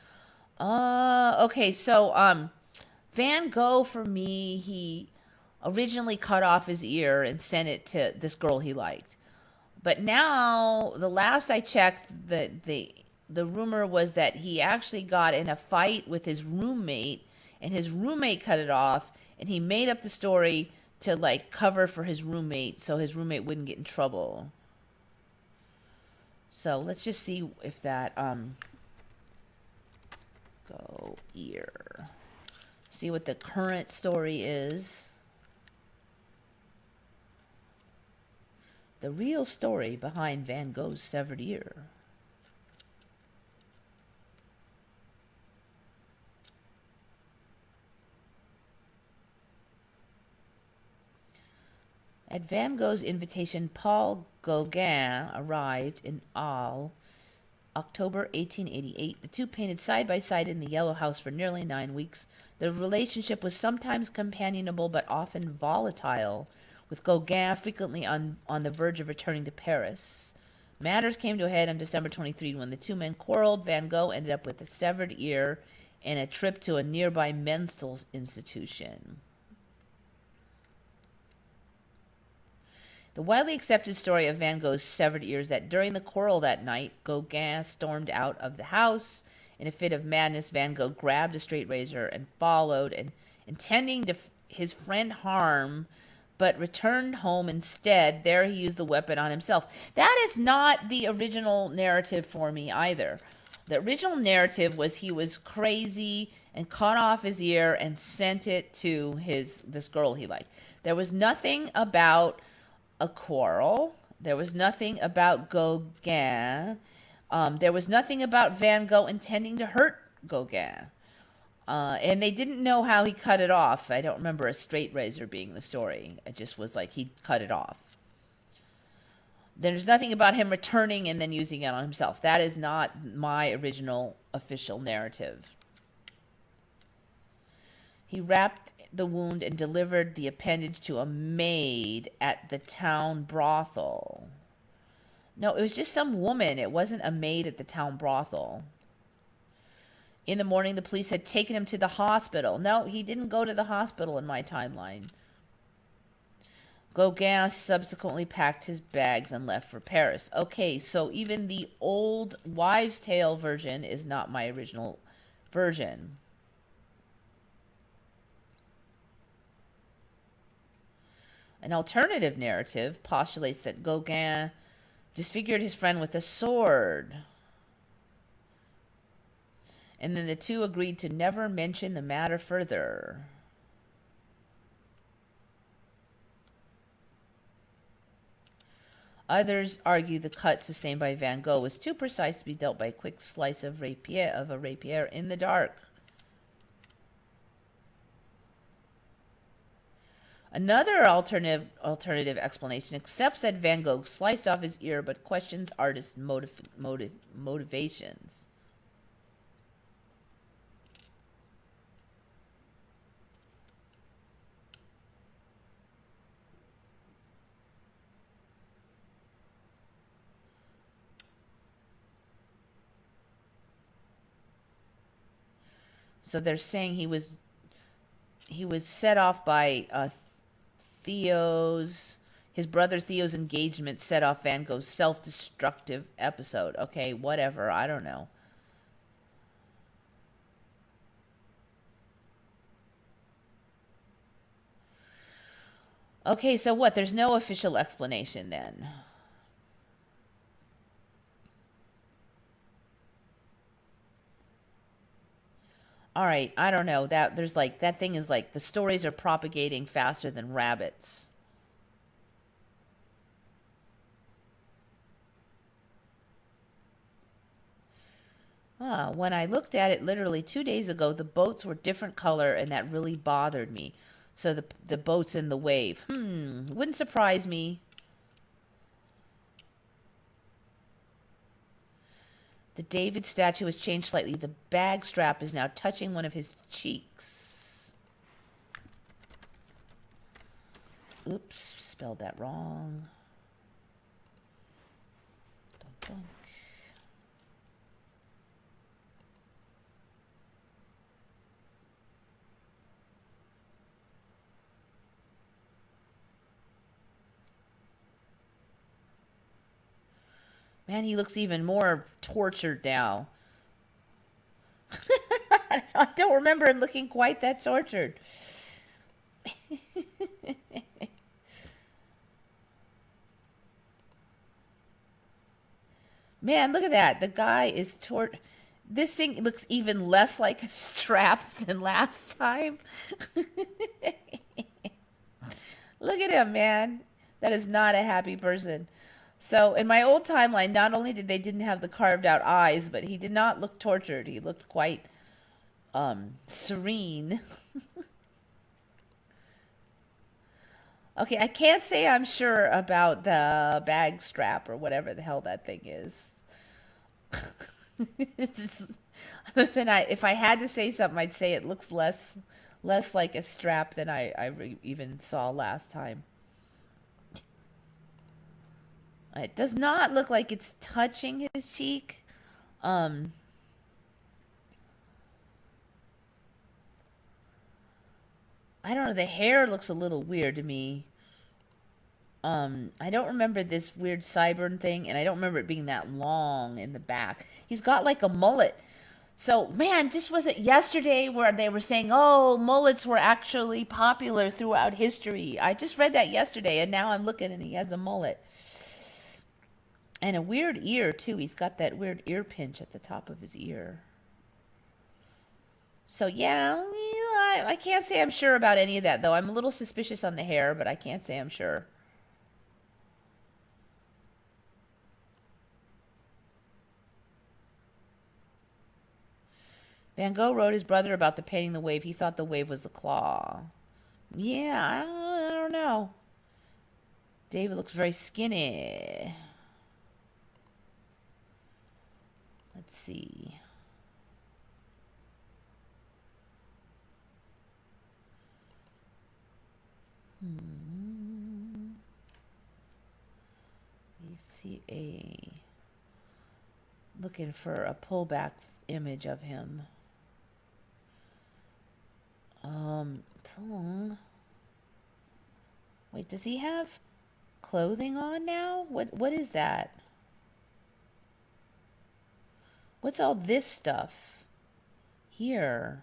Okay, so Van Gogh, for me, he originally cut off his ear and sent it to this girl he liked. But now, the last I checked, the rumor was that he actually got in a fight with his roommate, and his roommate cut it off, and he made up the story to like cover for his roommate so his roommate wouldn't get in trouble. So let's just see if that go ear. See what the current story is. The real story behind Van Gogh's severed ear. At Van Gogh's invitation, Paul Gauguin arrived in Arles, October 1888. The two painted side by side in the Yellow House for nearly 9 weeks. The relationship was sometimes companionable but often volatile, with Gauguin frequently on the verge of returning to Paris. Matters came to a head on December 23 when the two men quarreled. Van Gogh ended up with a severed ear and a trip to a nearby mental institution. The widely accepted story of Van Gogh's severed ear is that during the quarrel that night, Gauguin stormed out of the house. In a fit of madness, Van Gogh grabbed a straight razor and followed, and intending to his friend harm, but returned home instead. There he used the weapon on himself. That is not the original narrative for me either. The original narrative was he was crazy and cut off his ear and sent it to this girl he liked. There was nothing about a quarrel. There was nothing about Gogh. There was nothing about Van Gogh intending to hurt Gogh. And they didn't know how he cut it off. I don't remember a straight razor being the story. It just was like he cut it off. There's nothing about him returning and then using it on himself. That is not my original official narrative. He wrapped the wound and delivered the appendage to a maid at the town brothel. No, it was just some woman. It wasn't a maid at the town brothel. In the morning, the police had taken him to the hospital. No, he didn't go to the hospital in my timeline. Gogh subsequently packed his bags and left for Paris. Okay, so even the old wives' tale version is not my original version. An alternative narrative postulates that Gogh disfigured his friend with a sword. And then the two agreed to never mention the matter further. Others argue the cut sustained by Van Gogh was too precise to be dealt by a quick slice of a rapier in the dark. Another alternative explanation accepts that Van Gogh sliced off his ear, but questions artist's motivations. So they're saying he was set off by his brother Theo's engagement set off Van Gogh's self-destructive episode. Okay, whatever. I don't know. Okay, so what? There's no official explanation then. All right, I don't know. That thing is like the stories are propagating faster than rabbits. When I looked at it literally 2 days ago, the boats were different color, and that really bothered me. So the boats in the wave. Wouldn't surprise me. The David statue has changed slightly. The bag strap is now touching one of his cheeks. Oops, spelled that wrong. Dunk, dunk. Man, he looks even more tortured now. I don't remember him looking quite that tortured. Man, look at that. The guy is This thing looks even less like a strap than last time. Look at him, man. That is not a happy person. So in my old timeline, not only didn't have the carved out eyes, but he did not look tortured. He looked quite serene. Okay, I can't say I'm sure about the bag strap or whatever the hell that thing is. Other than if I had to say something, I'd say it looks less like a strap than I even saw last time. It does not look like it's touching his cheek. I don't know. The hair looks a little weird to me. I don't remember this weird sideburn thing, and I don't remember it being that long in the back. He's got like a mullet. So, man, just was it yesterday where they were saying, oh, mullets were actually popular throughout history? I just read that yesterday, and now I'm looking and he has a mullet. And a weird ear, too. He's got that weird ear pinch at the top of his ear. So, yeah, I can't say I'm sure about any of that, though. I'm a little suspicious on the hair, but I can't say I'm sure. Van Gogh wrote his brother about the painting the wave. He thought the wave was a claw. Yeah, I don't know. David looks very skinny. Let's see. You see looking for a pullback image of him. Wait, does he have clothing on now? What is that? What's all this stuff here?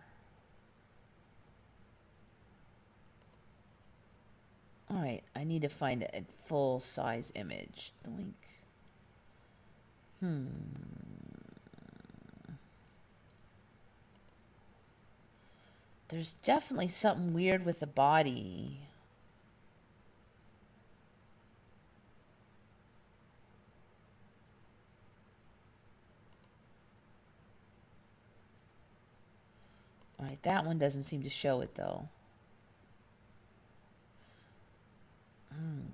All right, I need to find a full size image. Doink. There's definitely something weird with the body. All right, that one doesn't seem to show it, though.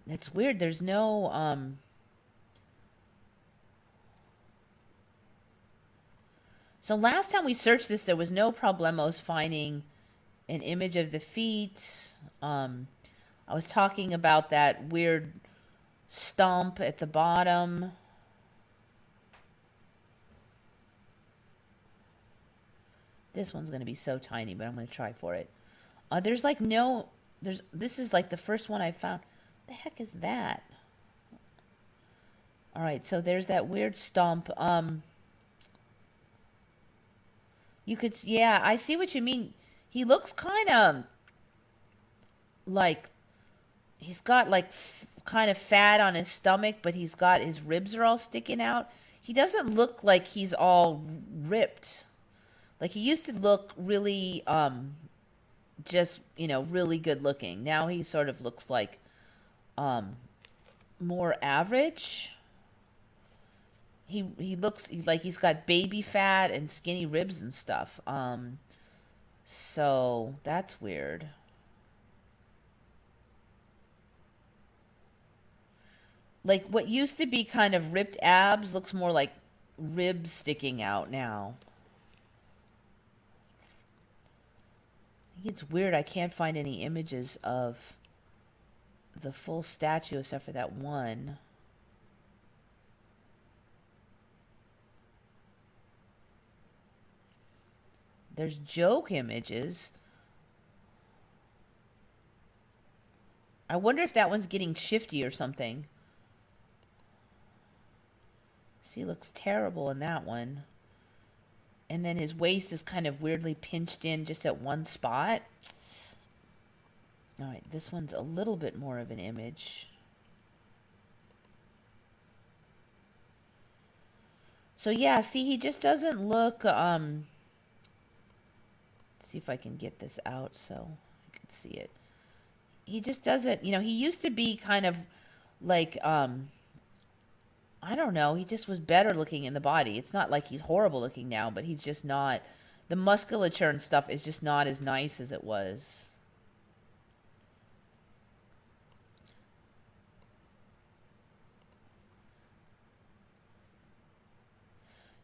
It's weird. There's no, So last time we searched this, there was no problemos finding an image of the feet. I was talking about that weird stomp at the bottom. This one's going to be so tiny, but I'm going to try for it. There's like no... This is like the first one I found. What the heck is that? All right, so there's that weird stomp. You could... Yeah, I see what you mean. He looks kind of like... He's got like kind of fat on his stomach, but he's got... His ribs are all sticking out. He doesn't look like he's all ripped. Like, he used to look really, just, really good looking. Now he sort of looks like, more average. He looks like he's got baby fat and skinny ribs and stuff. So that's weird. Like, what used to be kind of ripped abs looks more like ribs sticking out now. It's weird. I can't find any images of the full statue except for that one. There's joke images. I wonder if that one's getting shifty or something. See, looks terrible in that one. And then his waist is kind of weirdly pinched in just at one spot. All right, this one's a little bit more of an image. So yeah, see, he just doesn't look, see if I can get this out so you can see it. He just doesn't, he used to be kind of like, I don't know. He just was better looking in the body. It's not like he's horrible looking now, but he's just not... The musculature and stuff is just not as nice as it was.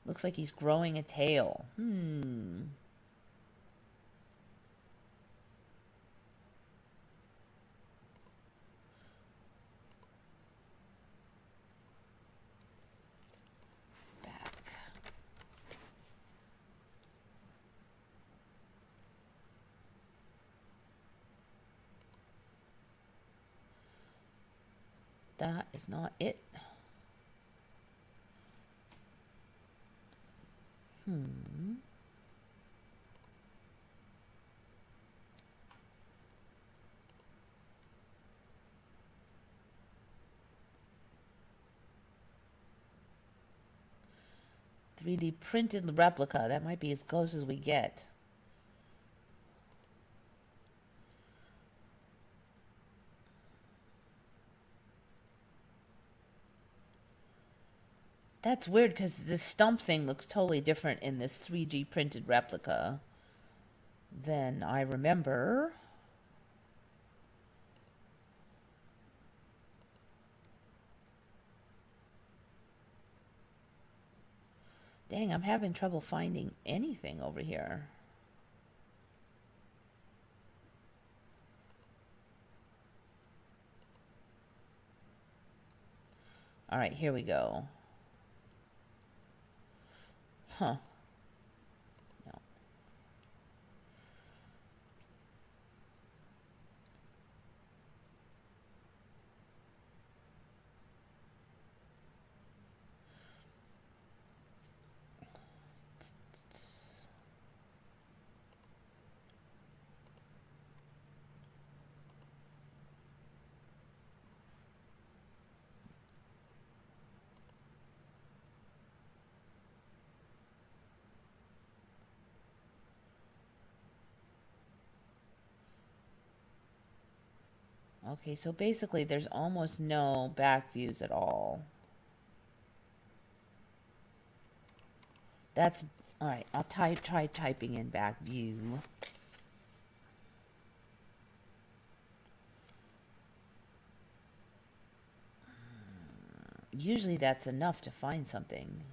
Looks like he's growing a tail. That is not it. 3D printed replica. That might be as close as we get. That's weird because this stump thing looks totally different in this 3D printed replica than I remember. Dang, I'm having trouble finding anything over here. All right, here we go. Huh. No. Okay, so basically there's almost no back views at all. That's all right. I'll try typing in back view. Usually that's enough to find something.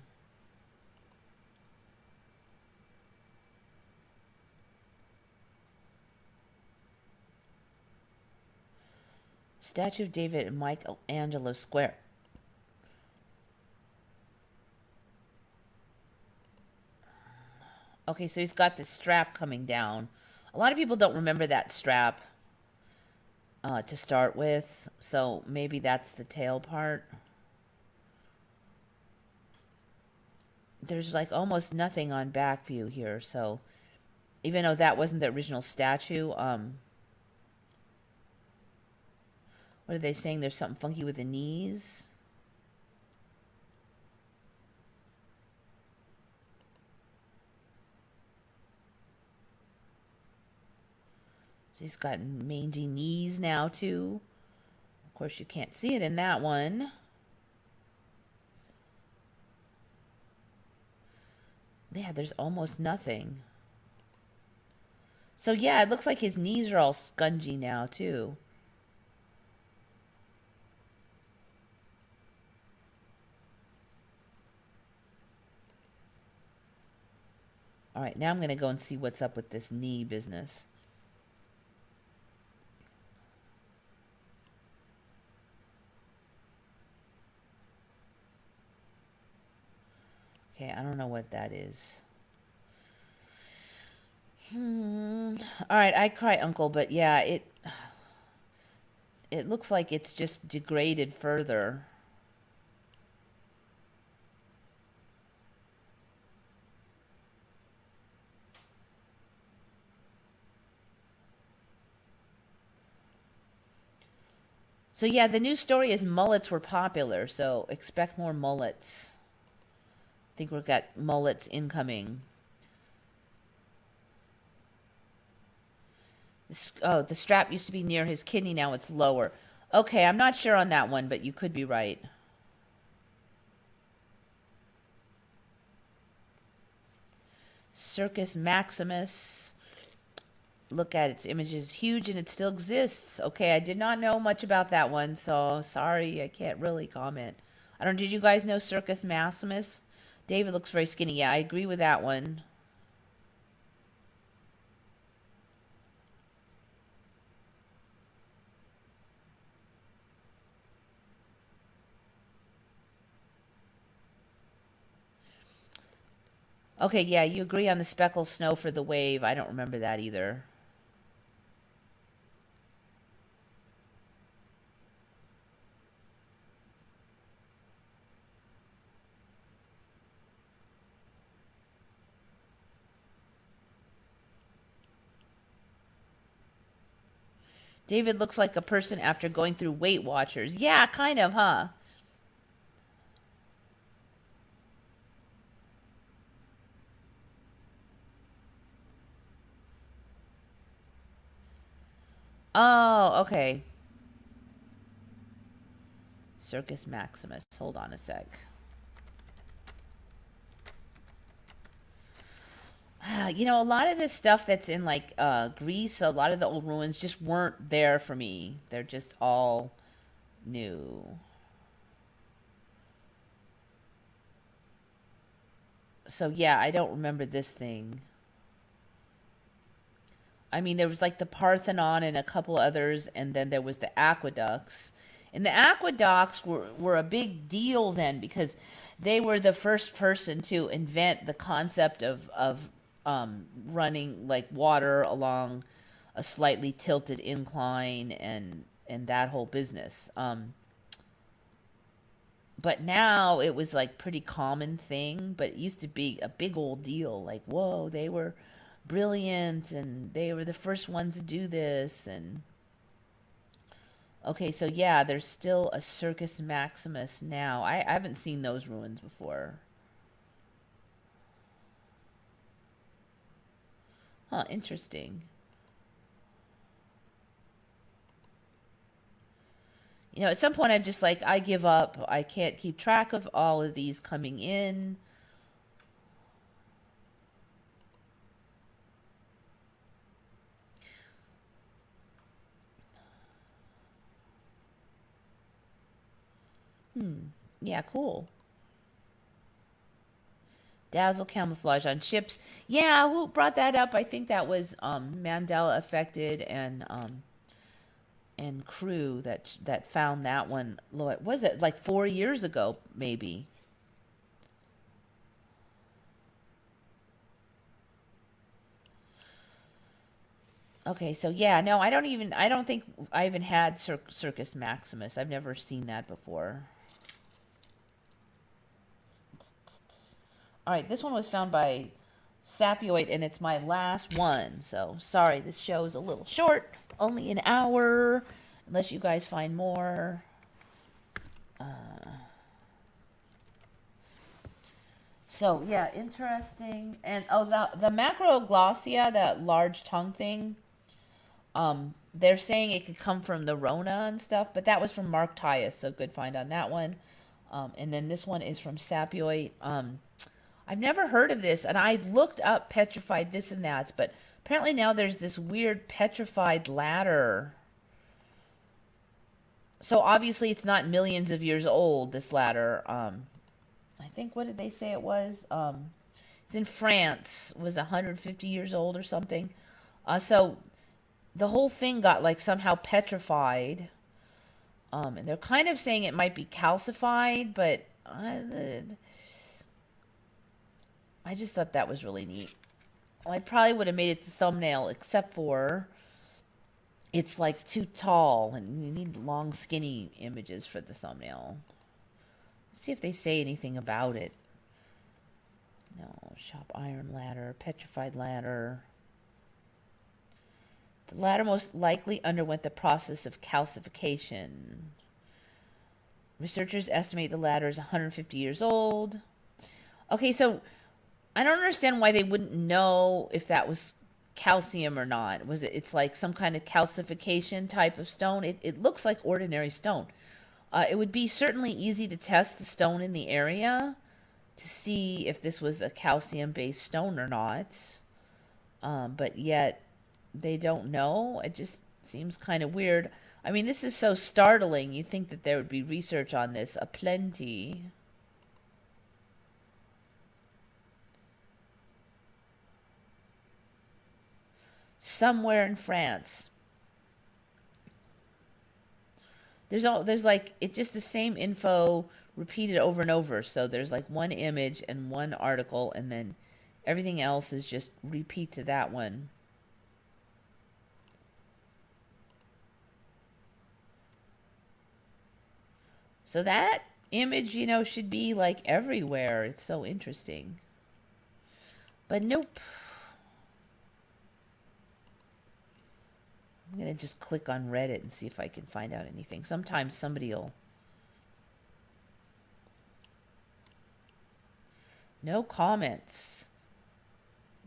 Statue of David and Michelangelo Square. Okay, so he's got the strap coming down. A lot of people don't remember that strap to start with, so maybe that's the tail part. There's like almost nothing on back view here, so even though that wasn't the original statue, what are they saying? There's something funky with the knees. So he's got mangy knees now, too. Of course, you can't see it in that one. Yeah, there's almost nothing. So, yeah, it looks like his knees are all scungy now, too. All right, now I'm going to go and see what's up with this knee business. Okay, I don't know what that is. All right, I cry uncle, but yeah, it looks like it's just degraded further. So yeah, the new story is mullets were popular, so expect more mullets. I think we've got mullets incoming. Oh, the strap used to be near his kidney, now it's lower. Okay, I'm not sure on that one, but you could be right. Circus Maximus. Look at its images, huge, and it still exists. Okay, I did not know much about that one, so sorry, I can't really comment. I don't. Did you guys know Circus Maximus? David looks very skinny. Yeah, I agree with that one. Okay, yeah, you agree on the speckled snow for the wave. I don't remember that either. David looks like a person after going through Weight Watchers. Yeah, kind of, huh? Oh, okay. Circus Maximus. Hold on a sec. You know, a lot of this stuff that's in like Greece, a lot of the old ruins just weren't there for me. They're just all new. So yeah, I don't remember this thing. I mean, there was like the Parthenon and a couple others, and then there was the aqueducts. And the aqueducts were a big deal then because they were the first person to invent the concept of running like water along a slightly tilted incline and that whole business. But now it was like pretty common thing, but it used to be a big old deal. Like, whoa, they were brilliant and they were the first ones to do this. And okay, so yeah, there's still a Circus Maximus now. I haven't seen those ruins before. Huh, interesting. You know, at some point I'm just like, I give up. I can't keep track of all of these coming in. Yeah, cool. Dazzle camouflage on ships. Yeah, who brought that up? I think that was Mandela affected and crew that found that one. Was it like 4 years ago, maybe? Okay, so yeah, no, I don't think I even had Circus Maximus. I've never seen that before. All right, this one was found by Sapioid, and it's my last one. So sorry, this show is a little short, only an hour, unless you guys find more. So yeah, interesting. And oh, the macroglossia, that large tongue thing. They're saying it could come from the Rona and stuff, but that was from Mark Tyus, so good find on that one. And then this one is from Sapioid. I've never heard of this, and I looked up petrified this and that, but apparently now there's this weird petrified ladder. So obviously it's not millions of years old, this ladder. I think, what did they say it was? It's in France, was 150 years old or something. So the whole thing got like somehow petrified. And they're kind of saying it might be calcified, but I just thought that was really neat. Well, I probably would have made it the thumbnail, except for it's like too tall, and you need long, skinny images for the thumbnail. Let's see if they say anything about it. No, shop iron ladder, petrified ladder. The ladder most likely underwent the process of calcification. Researchers estimate the ladder is 150 years old. Okay, so I don't understand why they wouldn't know if that was calcium or not. Was it? It's like some kind of calcification type of stone. It looks like ordinary stone. It would be certainly easy to test the stone in the area to see if this was a calcium-based stone or not. But yet they don't know. It just seems kind of weird. I mean, this is so startling. You think that there would be research on this aplenty. Somewhere in France. There's like, it's just the same info repeated over and over. So there's like one image and one article, and then everything else is just repeat to that one. So that image, you know, should be like everywhere. It's so interesting. But nope. I'm going to just click on Reddit and see if I can find out anything. Sometimes somebody will... No comments.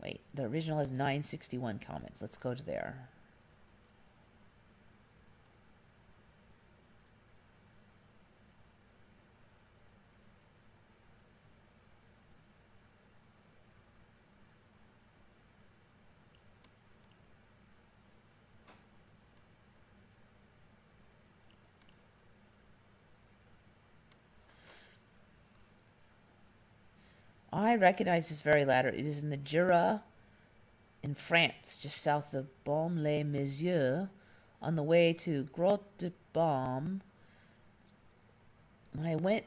Wait, the original has 961 comments. Let's go to there. I recognize this very ladder. It is in the Jura in France, just south of Baume-les-Messieurs, on the way to Grotte de Baume. When I went,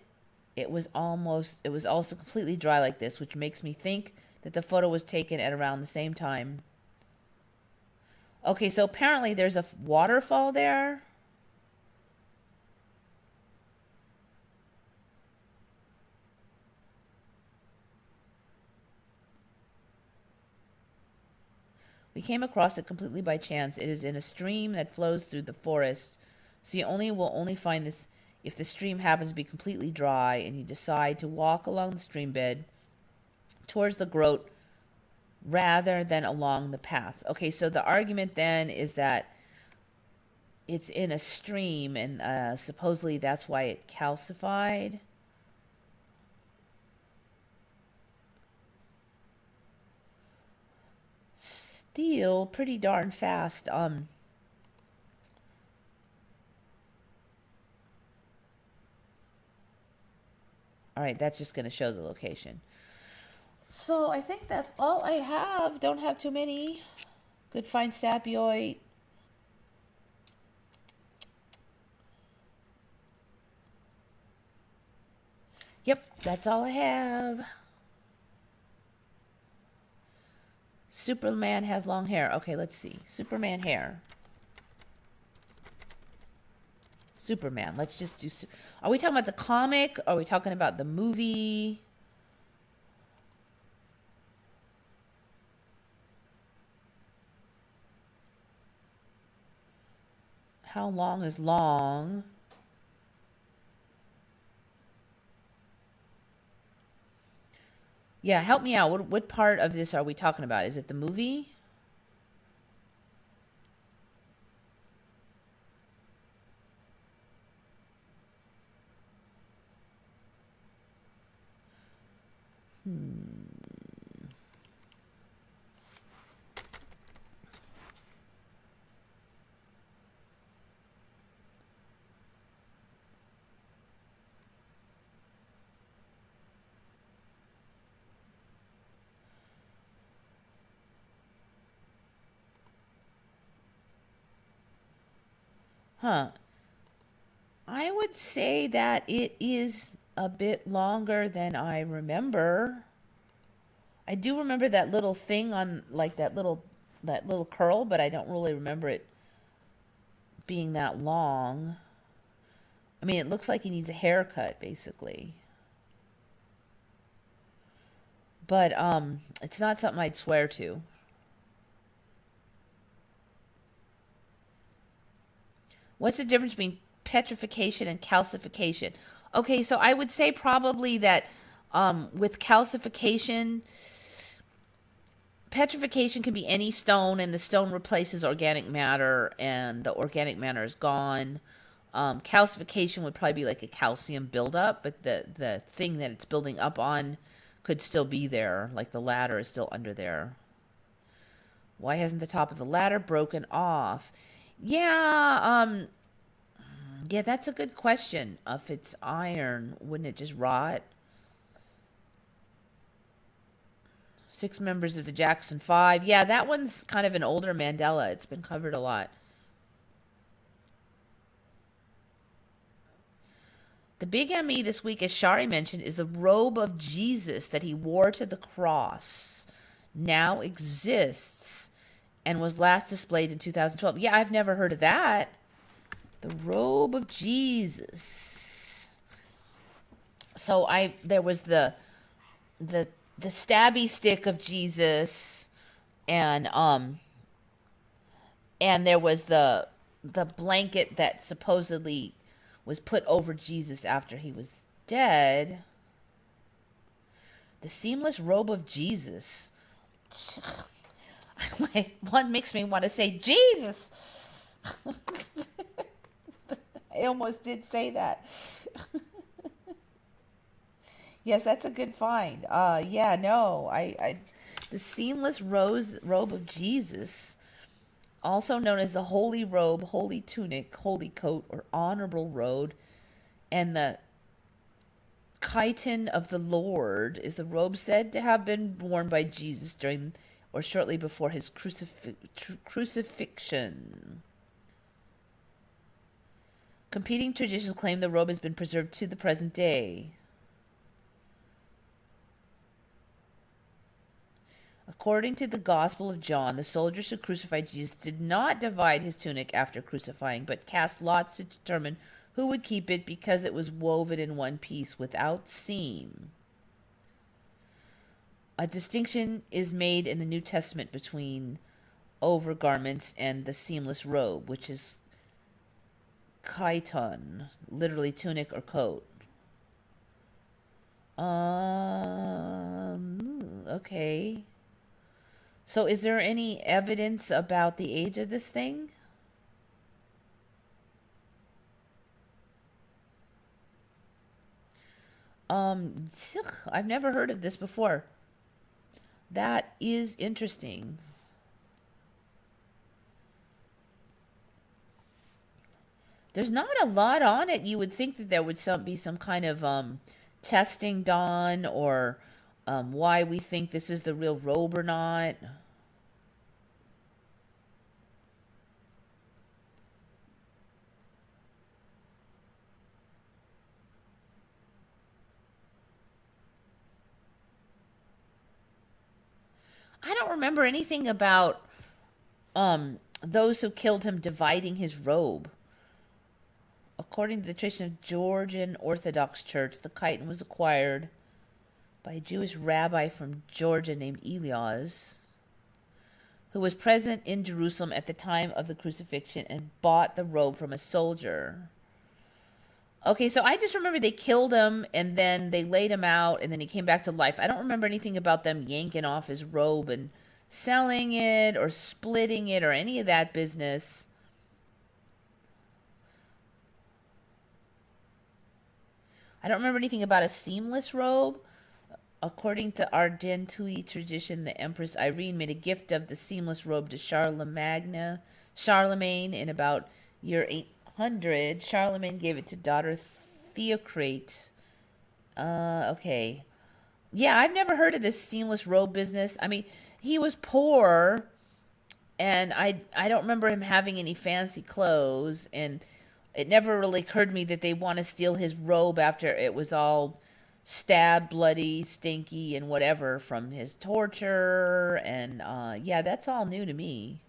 it was also completely dry like this, which makes me think that the photo was taken at around the same time. Okay, so apparently there's a waterfall there. We came across it completely by chance. It is in a stream that flows through the forest, so you will only find this if the stream happens to be completely dry and you decide to walk along the stream bed towards the grot rather than along the paths. Okay, so the argument then is that it's in a stream, and supposedly that's why it calcified. Still pretty darn fast. All right, that's just going to show the location. So I think that's all I have. Don't have too many. Good find sapioid. Yep, that's all I have. Superman has long hair. Okay, let's see. Superman hair. Superman. Let's just do... Are we talking about the comic? Are we talking about the movie? How long is long? Yeah, help me out. What part of this are we talking about? Is it the movie? Huh. I would say that it is a bit longer than I remember. I do remember that little thing on, like, that little curl, but I don't really remember it being that long. I mean, it looks like he needs a haircut, basically. But it's not something I'd swear to. What's the difference between petrification and calcification? Okay, so I would say probably that with calcification, petrification can be any stone, and the stone replaces organic matter, and the organic matter is gone. Calcification would probably be like a calcium buildup, but the thing that it's building up on could still be there, like the ladder is still under there. Why hasn't the top of the ladder broken off? Yeah, yeah, that's a good question. If it's iron, wouldn't it just rot? 6 members of the Jackson 5. Yeah, that one's kind of an older Mandela. It's been covered a lot. The big ME this week, as Shari mentioned, is the robe of Jesus that he wore to the cross. Now exists and was last displayed in 2012. Yeah, I've never heard of that. The robe of Jesus. So there was the stabby stick of Jesus, and there was the blanket that supposedly was put over Jesus after he was dead. The seamless robe of Jesus. One makes me want to say Jesus. I almost did say that. Yes, that's a good find. Yeah, no, the seamless robe of Jesus, also known as the holy robe, holy tunic, holy coat, or honorable robe, and the chiton of the Lord is the robe said to have been worn by Jesus during or shortly before his crucifixion. Competing traditions claim the robe has been preserved to the present day. According to the Gospel of John, the soldiers who crucified Jesus did not divide his tunic after crucifying, but cast lots to determine who would keep it because it was woven in one piece without seam. A distinction is made in the New Testament between overgarments and the seamless robe, which is chiton, literally tunic or coat. Okay. So is there any evidence about the age of this thing? I've never heard of this before. That is interesting. There's not a lot on it. You would think that there would be some kind of testing done, or why we think this is the real robe or not. I don't remember anything about those who killed him dividing his robe. According to the tradition of Georgian Orthodox Church, the chiton was acquired by a Jewish rabbi from Georgia named Elias, who was present in Jerusalem at the time of the crucifixion and bought the robe from a soldier. Okay, so I just remember they killed him and then they laid him out and then he came back to life. I don't remember anything about them yanking off his robe and selling it or splitting it or any of that business. I don't remember anything about a seamless robe. According to Ardentui tradition, the Empress Irene made a gift of the seamless robe to Charlemagne in about year 800. Charlemagne gave it to daughter Theocrate. Okay. Yeah, I've never heard of this seamless robe business. I mean, he was poor, and I don't remember him having any fancy clothes, and it never really occurred to me that they want to steal his robe after it was all stabbed, bloody, stinky, and whatever from his torture. And yeah, that's all new to me.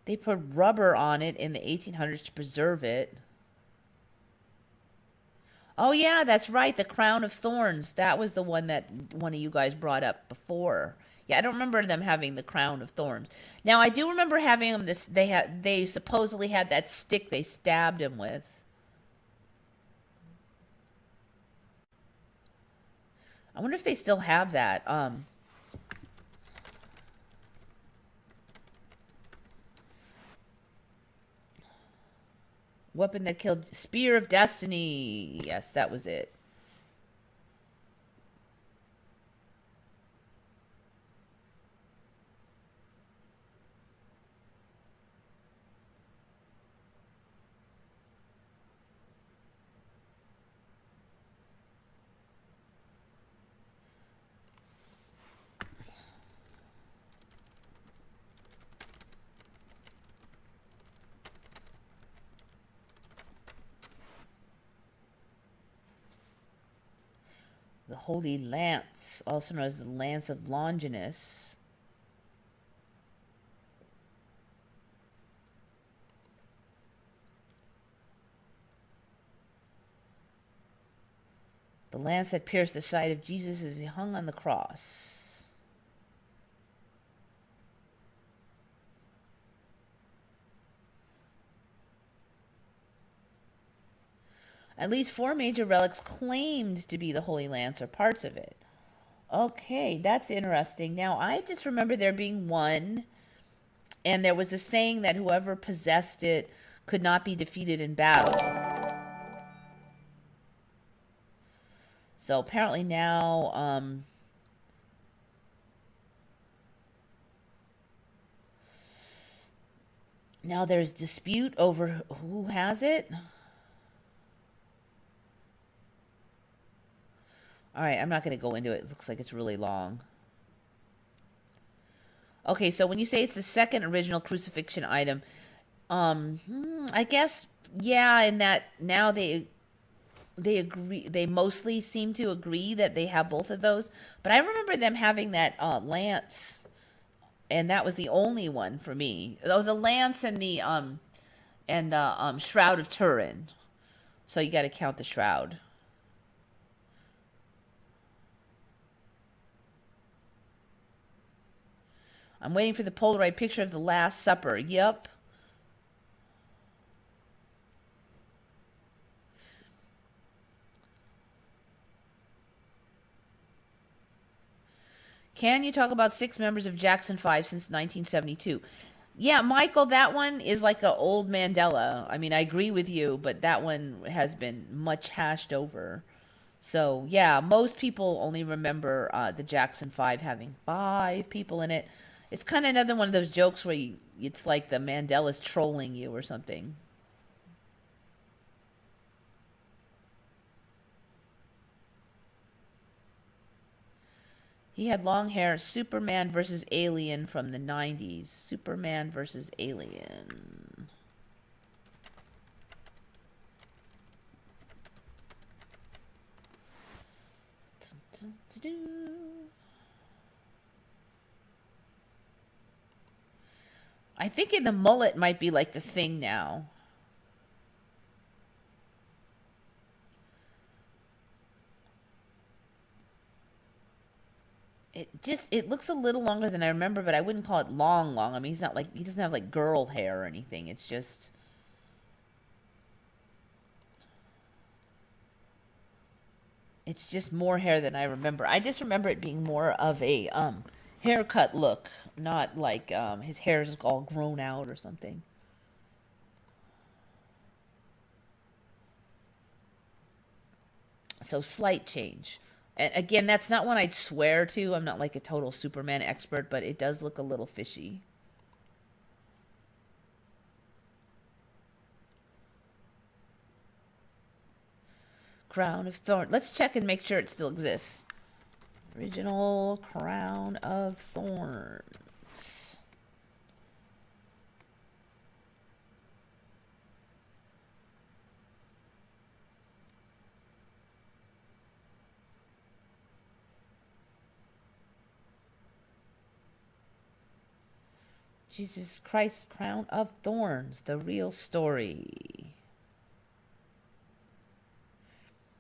They put rubber on it in the 1800s to preserve it. Oh yeah, that's right, the crown of thorns. That was the one that one of you guys brought up before. Yeah, I don't remember them having the crown of thorns. Now I do remember having them. They supposedly had that stick they stabbed him with. I wonder if they still have that. Weapon that killed, Spear of Destiny. Yes, that was it. The Holy Lance, also known as the Lance of Longinus. The lance that pierced the side of Jesus as he hung on the cross. At least 4 major relics claimed to be the Holy Lance or parts of it. Okay, that's interesting. Now, I just remember there being one, and there was a saying that whoever possessed it could not be defeated in battle. So apparently now, Now there's dispute over who has it. All right, I'm not going to go into it. It looks like it's really long. Okay, so when you say it's the second original crucifixion item, I guess yeah, in that now they agree. They mostly seem to agree that they have both of those. But I remember them having that lance, and that was the only one for me. Oh, the lance and the shroud of Turin. So you got to count the shroud. I'm waiting for the Polaroid picture of the Last Supper. Yep. Can you talk about 6 members of Jackson 5 since 1972? Yeah, Michael, that one is like a old Mandela. I mean, I agree with you, but that one has been much hashed over. So, yeah, most people only remember the Jackson 5 having 5 people in it. It's kind of another one of those jokes where it's like the Mandela's trolling you or something. He had long hair. Superman versus Alien from the 90s. Superman versus Alien. I think the mullet might be like the thing now. It looks a little longer than I remember, but I wouldn't call it long. I mean, he doesn't have like girl hair or anything. It's just more hair than I remember. I just remember it being more of a haircut look, not like his hair is all grown out or something. So slight change. And again, that's not one I'd swear to. I'm not like a total Superman expert, but it does look a little fishy. Crown of Thorns. Let's check and make sure it still exists. Original Crown of Thorns. Jesus Christ, Crown of Thorns, the real story.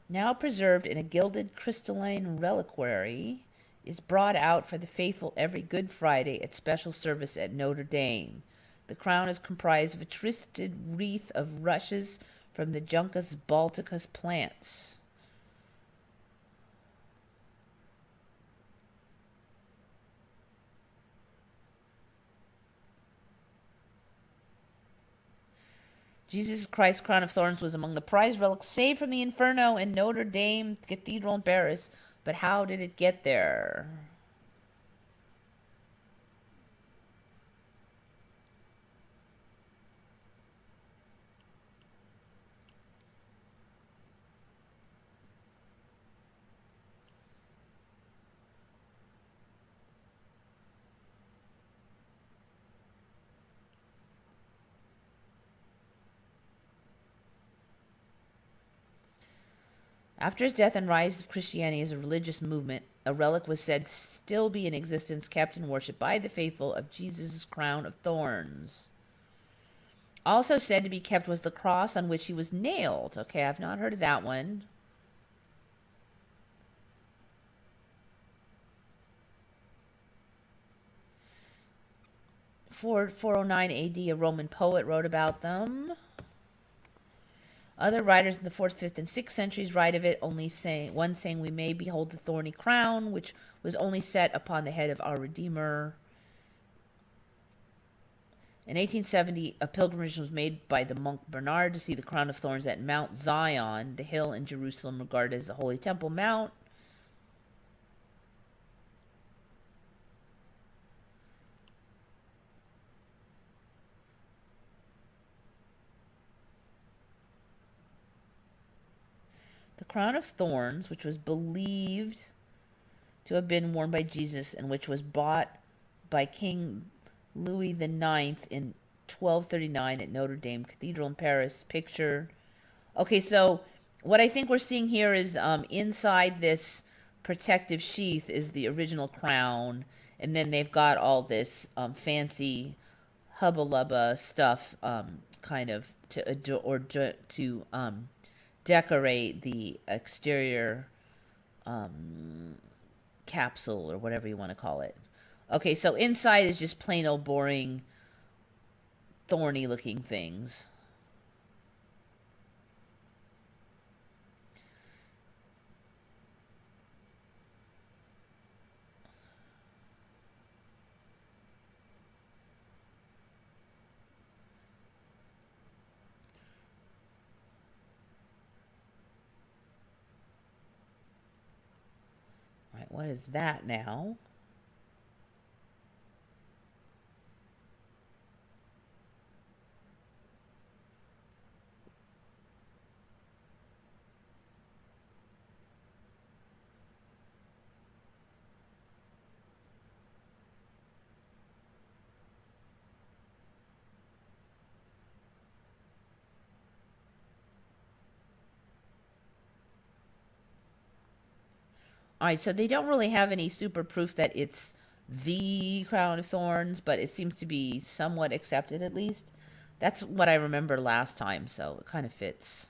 Now preserved in a gilded crystalline reliquary, is brought out for the faithful every Good Friday at special service at Notre Dame. The crown is comprised of a twisted wreath of rushes from the Juncus balticus plant. Jesus Christ, Crown of Thorns was among the prized relics saved from the Inferno in Notre Dame Cathedral in Paris. But how did it get there? After his death and rise of Christianity as a religious movement, a relic was said to still be in existence, kept in worship by the faithful of Jesus' crown of thorns. Also said to be kept was the cross on which he was nailed. Okay, I've not heard of that one. 409 AD, a Roman poet wrote about them. Other writers in the 4th, 5th, and 6th centuries write of it, one saying, "We may behold the thorny crown, which was only set upon the head of our Redeemer." In 1870, a pilgrimage was made by the monk Bernard to see the crown of thorns at Mount Zion, the hill in Jerusalem regarded as the Holy Temple Mount. The crown of thorns, which was believed to have been worn by Jesus and which was bought by King Louis IX in 1239 at Notre Dame Cathedral in Paris. Picture. Okay, so what I think we're seeing here is inside this protective sheath is the original crown, and then they've got all this fancy hubba lubba stuff, kind of to decorate the exterior capsule or whatever you want to call it. Okay, so inside is just plain old boring, thorny looking things. All right, what is that now? All right, so they don't really have any super proof that it's the crown of thorns, but it seems to be somewhat accepted at least. That's what I remember last time, so it kind of fits.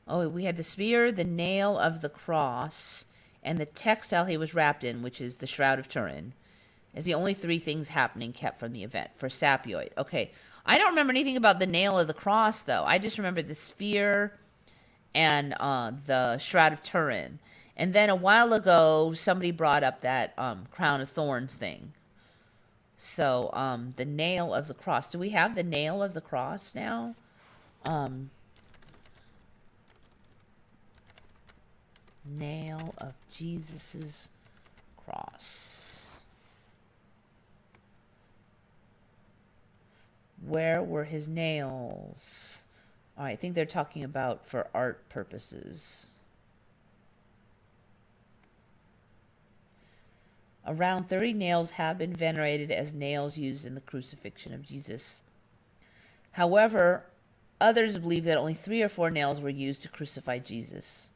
Oh, we had the spear, the nail of the cross, and the textile he was wrapped in, which is the shroud of Turin, as the only three things happening kept from the event for Sapioid. Okay, I don't remember anything about the nail of the cross, though. I just remember the spear and the shroud of Turin. And then a while ago, somebody brought up that crown of thorns thing. So the nail of the cross. Do we have the nail of the cross now? Nail of Jesus's cross. Where were his nails? All right, I think they're talking about for art purposes. Around 30 nails have been venerated as nails used in the crucifixion of Jesus. However, others believe that only 3 or 4 nails were used to crucify Jesus.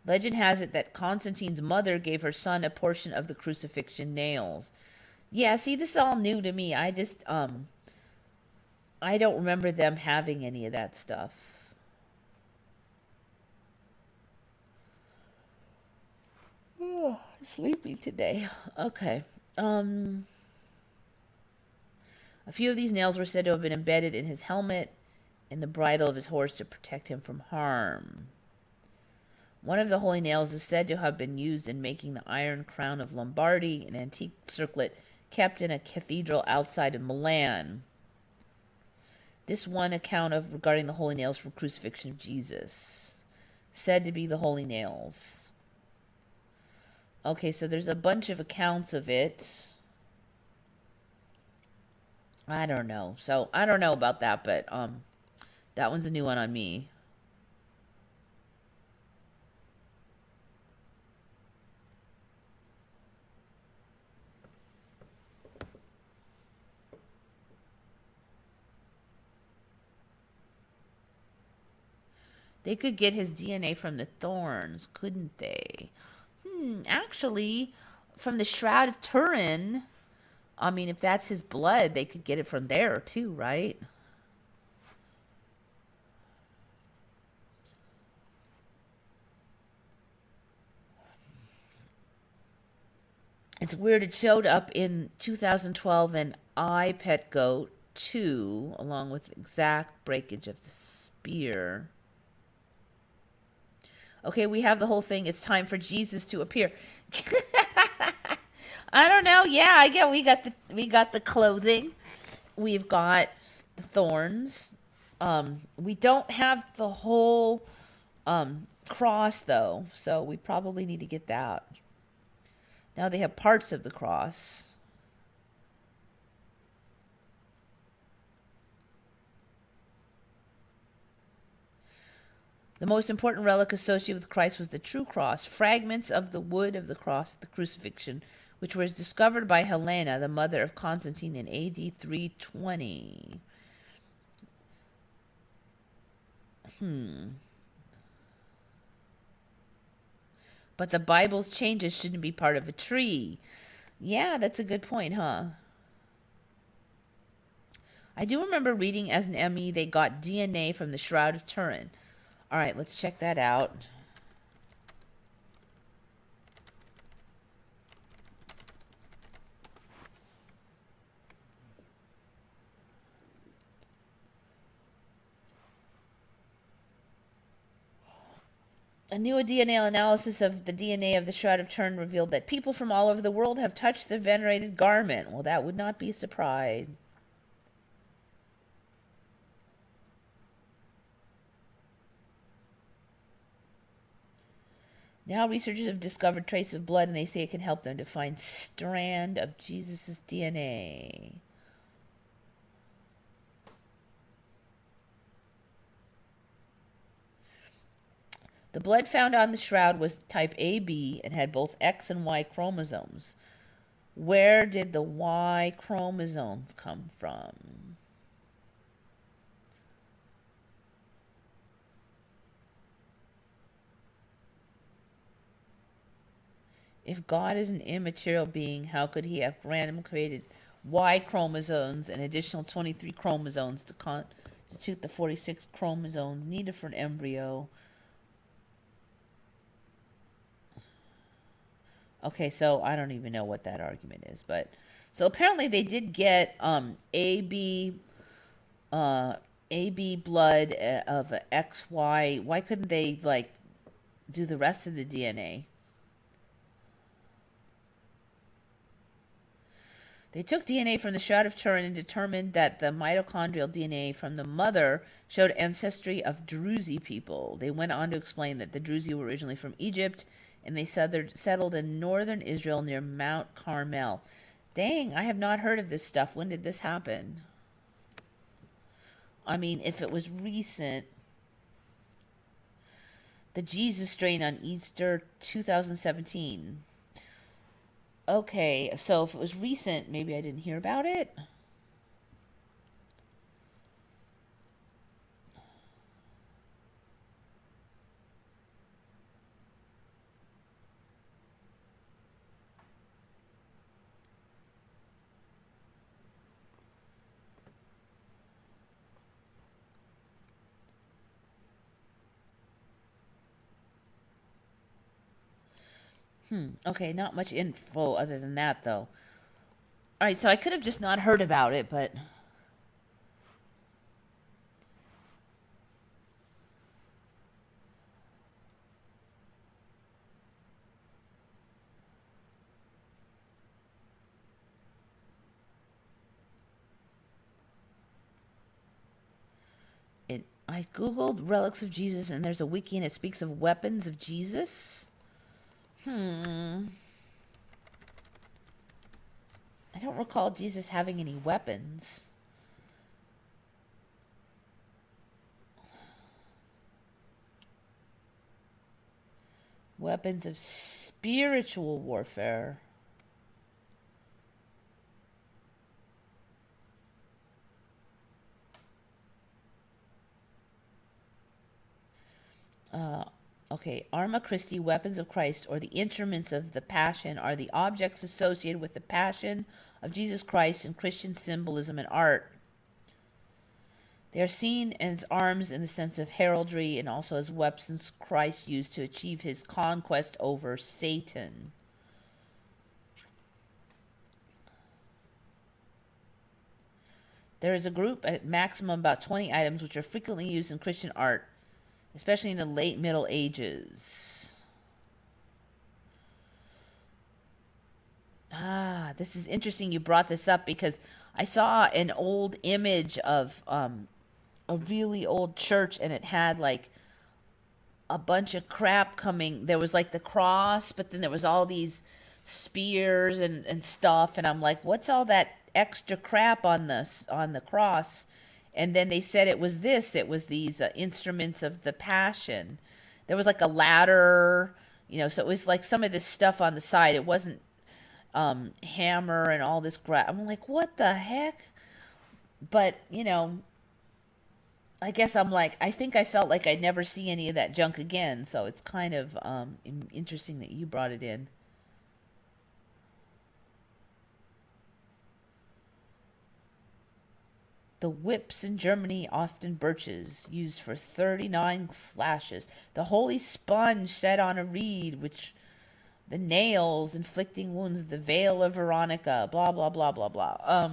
Legend has it that Constantine's mother gave her son a portion of the crucifixion nails. Yeah, see, this is all new to me. I just, I don't remember them having any of that stuff. Oh, sleepy today. Okay. A few of these nails were said to have been embedded in his helmet and the bridle of his horse to protect him from harm. One of the holy nails is said to have been used in making the Iron Crown of Lombardy, an antique circlet kept in a cathedral outside of Milan. This one account of regarding the holy nails from crucifixion of Jesus, said to be the holy nails. Okay, so there's a bunch of accounts of it. I don't know. So I don't know about that, but that one's a new one on me. They could get his DNA from the thorns, couldn't they? Actually, from the Shroud of Turin, I mean, if that's his blood, they could get it from there too, right? It's weird. It showed up in 2012 in I, Pet Goat 2, along with exact breakage of the spear. Okay, we have the whole thing. It's time for Jesus to appear. I don't know. Yeah, I get we got the clothing. We've got the thorns. We don't have the whole cross though, so we probably need to get that. Now they have parts of the cross. The most important relic associated with Christ was the true cross, fragments of the wood of the cross at the crucifixion, which was discovered by Helena, the mother of Constantine, in AD 320. But the Bible's changes shouldn't be part of a tree. Yeah, that's a good point, huh? I do remember reading as an ME they got DNA from the Shroud of Turin. All right, let's check that out. A new DNA analysis of the DNA of the Shroud of Turin revealed that people from all over the world have touched the venerated garment. Well, that would not be a surprise. Now researchers have discovered traces of blood, and they say it can help them to find strand of Jesus' DNA. The blood found on the shroud was type AB and had both X and Y chromosomes. Where did the Y chromosomes come from? If God is an immaterial being, how could he have randomly created Y chromosomes and additional 23 chromosomes to constitute the 46 chromosomes needed for an embryo? Okay, so I don't even know what that argument is, but so apparently they did get AB blood of XY. Why couldn't they like do the rest of the DNA? They took DNA from the Shroud of Turin and determined that the mitochondrial DNA from the mother showed ancestry of Druze people. They went on to explain that the Druze were originally from Egypt, and they settled in northern Israel near Mount Carmel. Dang, I have not heard of this stuff. When did this happen? I mean, if it was recent, the Jesus strain on Easter 2017. Okay, so if it was recent, maybe I didn't hear about it. Okay, not much info other than that, though. All right, so I could have just not heard about it, but I googled Relics of Jesus, and there's a wiki, and it speaks of weapons of Jesus. I don't recall Jesus having any weapons. Weapons of spiritual warfare. Okay, Arma Christi, weapons of Christ, or the instruments of the Passion, are the objects associated with the Passion of Jesus Christ in Christian symbolism and art. They are seen as arms in the sense of heraldry and also as weapons Christ used to achieve his conquest over Satan. There is a group at maximum about 20 items which are frequently used in Christian art, especially in the late Middle Ages. This is interesting you brought this up because I saw an old image of a really old church, and it had like a bunch of crap coming. There was like the cross, but then there was all these spears and stuff, and I'm like, what's all that extra crap on the cross? And then they said it was this. It was these instruments of the Passion. There was like a ladder, so it was like some of this stuff on the side. It wasn't hammer and all this I'm like, what the heck? But, I guess I think I felt like I'd never see any of that junk again. So it's kind of interesting that you brought it in. The whips in Germany, often birches, used for 39 slashes. The holy sponge set on a reed, which the nails inflicting wounds, the veil of Veronica, blah, blah, blah, blah, blah.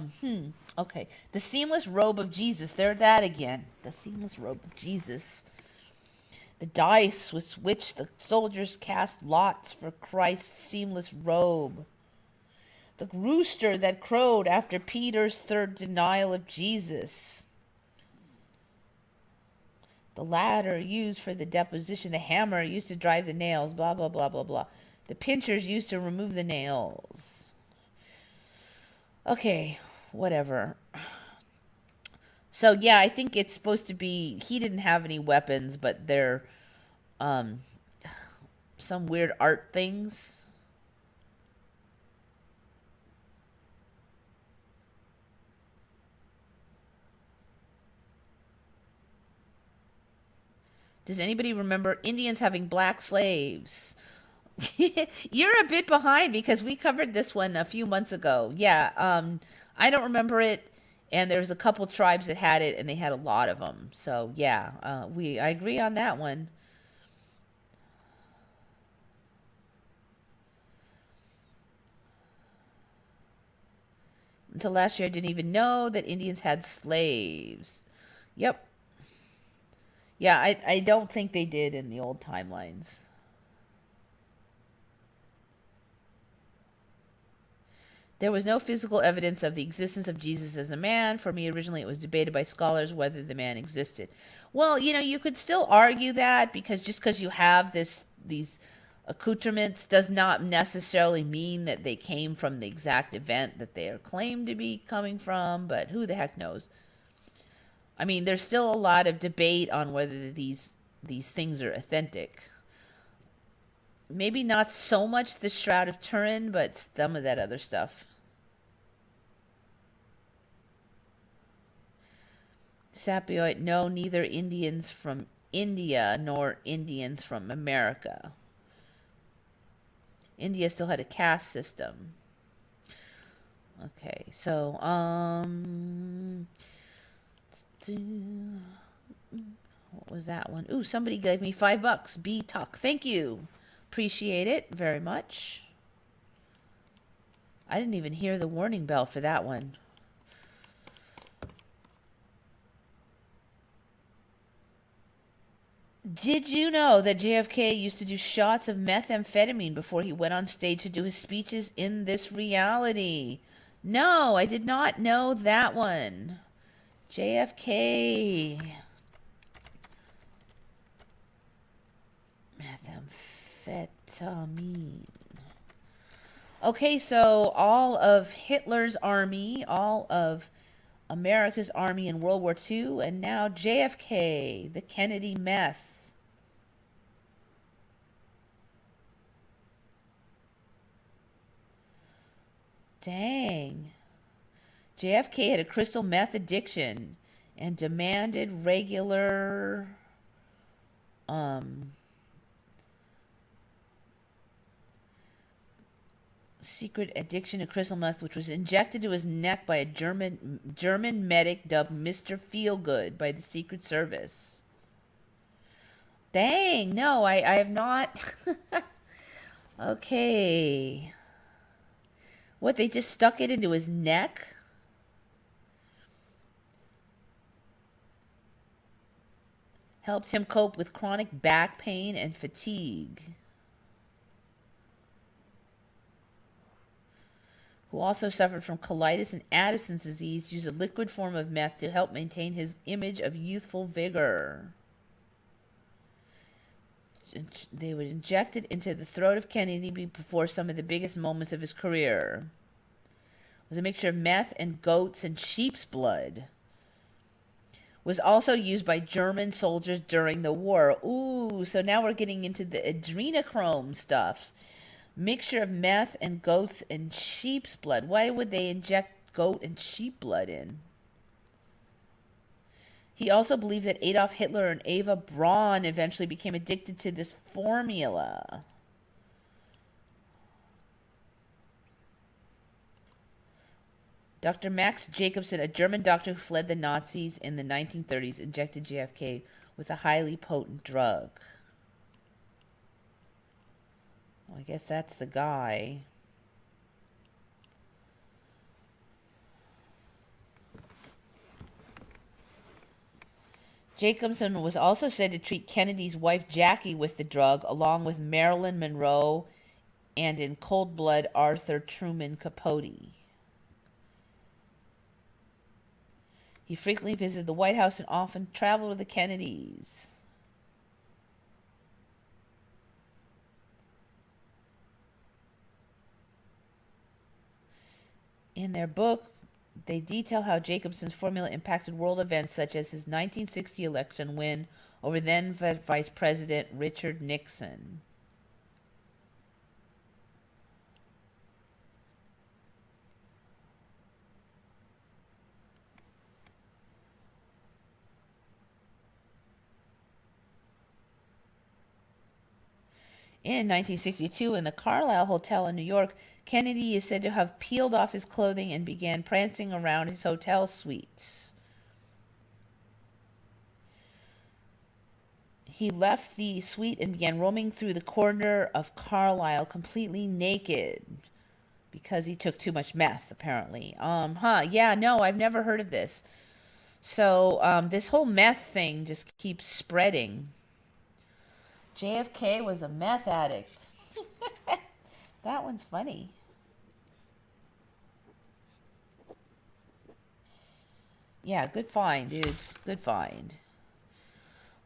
Okay. The seamless robe of Jesus. There that again. The seamless robe of Jesus. The dice with which the soldiers cast lots for Christ's seamless robe. The rooster that crowed after Peter's third denial of Jesus. The ladder used for the deposition. The hammer used to drive the nails. Blah, blah, blah, blah, blah. The pinchers used to remove the nails. Okay, whatever. So, yeah, I think it's supposed to be... He didn't have any weapons, but they're some weird art things. Does anybody remember Indians having black slaves? You're a bit behind because we covered this one a few months ago. Yeah, I don't remember it, and there's a couple tribes that had it, and they had a lot of them. So yeah, I agree on that one. Until last year, I didn't even know that Indians had slaves. Yep. Yeah, I don't think they did in the old timelines. There was no physical evidence of the existence of Jesus as a man. For me, originally, it was debated by scholars whether the man existed. Well, you could still argue that because just because you have these accoutrements does not necessarily mean that they came from the exact event that they are claimed to be coming from, but who the heck knows? I mean, there's still a lot of debate on whether these things are authentic. Maybe not so much the Shroud of Turin, but some of that other stuff. Sapioid, no, neither Indians from India nor Indians from America. India still had a caste system. Okay, so, what was that one? Ooh, somebody gave me $5. B Tuck. Thank you. Appreciate it very much. I didn't even hear the warning bell for that one. Did you know that JFK used to do shots of methamphetamine before he went on stage to do his speeches in this reality? No, I did not know that one. JFK. Methamphetamine. Okay, so all of Hitler's army, all of America's army in World War II, and now JFK, the Kennedy meth. Dang. JFK had a crystal meth addiction and demanded regular secret addiction to crystal meth, which was injected to his neck by a German medic dubbed Mr. Feelgood by the Secret Service. Dang, no, I have not. Okay. What, they just stuck it into his neck? Helped him cope with chronic back pain and fatigue. Who also suffered from colitis and Addison's disease, used a liquid form of meth to help maintain his image of youthful vigor. They would inject it into the throat of Kennedy before some of the biggest moments of his career. It was a mixture of meth and goats and sheep's blood. was also used by German soldiers during the war. Ooh, so now we're getting into the adrenochrome stuff. Mixture of meth and goat's and sheep's blood. Why would they inject goat and sheep blood in? He also believed that Adolf Hitler and Eva Braun eventually became addicted to this formula. Dr. Max Jacobson, a German doctor who fled the Nazis in the 1930s, injected JFK with a highly potent drug. Well, I guess that's the guy. Jacobson was also said to treat Kennedy's wife Jackie with the drug, along with Marilyn Monroe and, in cold blood, Arthur Truman Capote. He frequently visited the White House and often traveled with the Kennedys. In their book, they detail how Jacobson's formula impacted world events such as his 1960 election win over then Vice President Richard Nixon. In 1962, in the Carlisle Hotel in New York, Kennedy is said to have peeled off his clothing and began prancing around his hotel suites. He left the suite and began roaming through the corridor of Carlisle completely naked because he took too much meth, apparently. Yeah, no, I've never heard of this. So, this whole meth thing just keeps spreading. JFK was a meth addict. That one's funny. Yeah, good find, dudes. Good find.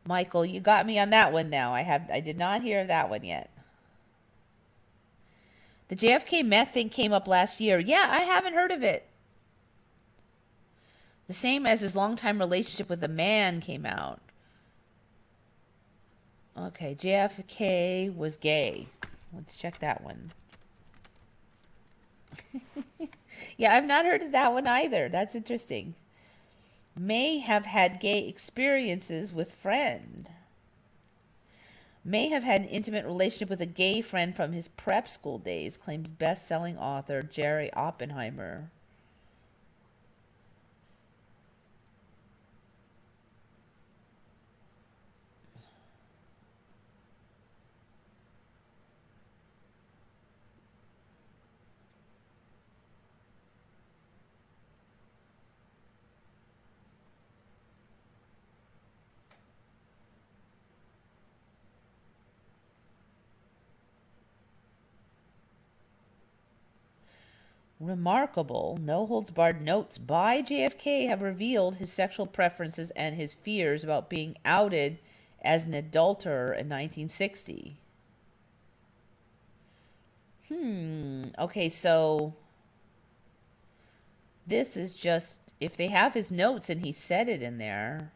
Michael, you got me on that one now. I did not hear of that one yet. The JFK meth thing came up last year. Yeah, I haven't heard of it. The same as his longtime relationship with a man came out. Okay, JFK was gay. Let's check that one. Yeah, I've not heard of that one either. That's interesting. May have had gay experiences with friend. May have had an intimate relationship with a gay friend from his prep school days, claims best-selling author Jerry Oppenheimer. Remarkable, no-holds-barred notes by JFK have revealed his sexual preferences and his fears about being outed as an adulterer in 1960. Okay, so this is just, if they have his notes and he said it in there.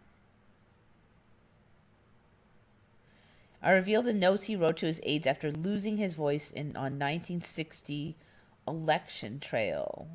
I revealed the notes he wrote to his aides after losing his voice on 1960 election trail.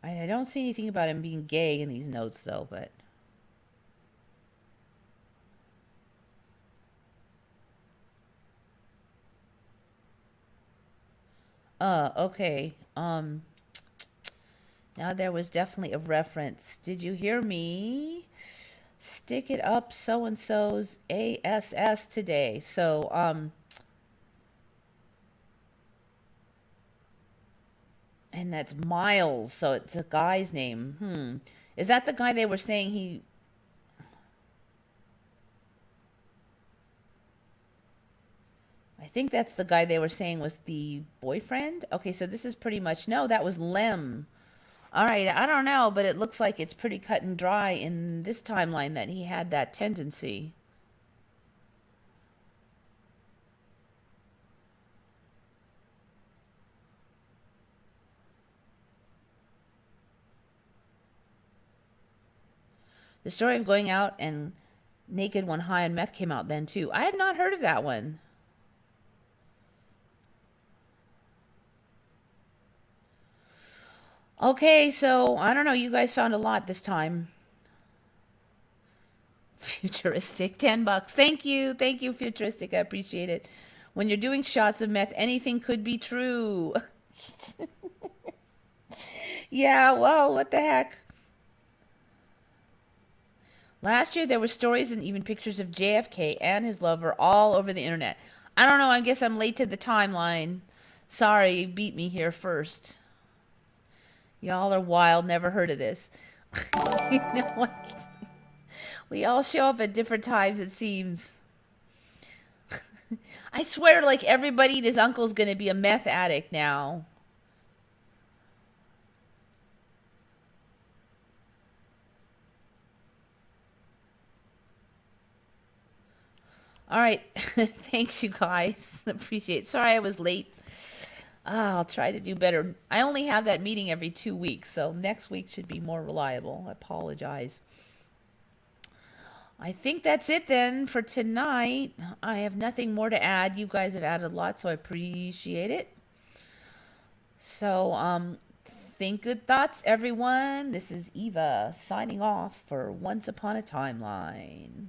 I don't see anything about him being gay in these notes, though, but... Okay. Now there was definitely a reference. Did you hear me? Stick it up so and so's ASS today. So, and that's Miles, so it's a guy's name. Is that the guy they were saying he... I think that's the guy they were saying was the boyfriend. Okay, so this is pretty much... No, that was Lem. All right, I don't know, but it looks like it's pretty cut and dry in this timeline that he had that tendency. The story of going out and naked when high on meth came out then too. I had not heard of that one. Okay, so I don't know. You guys found a lot this time. Futuristic, $10. Thank you, Futuristic. I appreciate it. When you're doing shots of meth, anything could be true. Yeah, well, what the heck? Last year, there were stories and even pictures of JFK and his lover all over the internet. I don't know. I guess I'm late to the timeline. Sorry, you beat me here first. Y'all are wild. Never heard of this. You know what? We all show up at different times, it seems. I swear, like, everybody and his uncle's going to be a meth addict now. All right. Thanks, you guys. Appreciate it. Sorry I was late. I'll try to do better. I only have that meeting every 2 weeks, so next week should be more reliable. I apologize. I think that's it then for tonight. I have nothing more to add. You guys have added a lot, so I appreciate it. So, think good thoughts, everyone. This is Eva signing off for Once Upon a Timeline.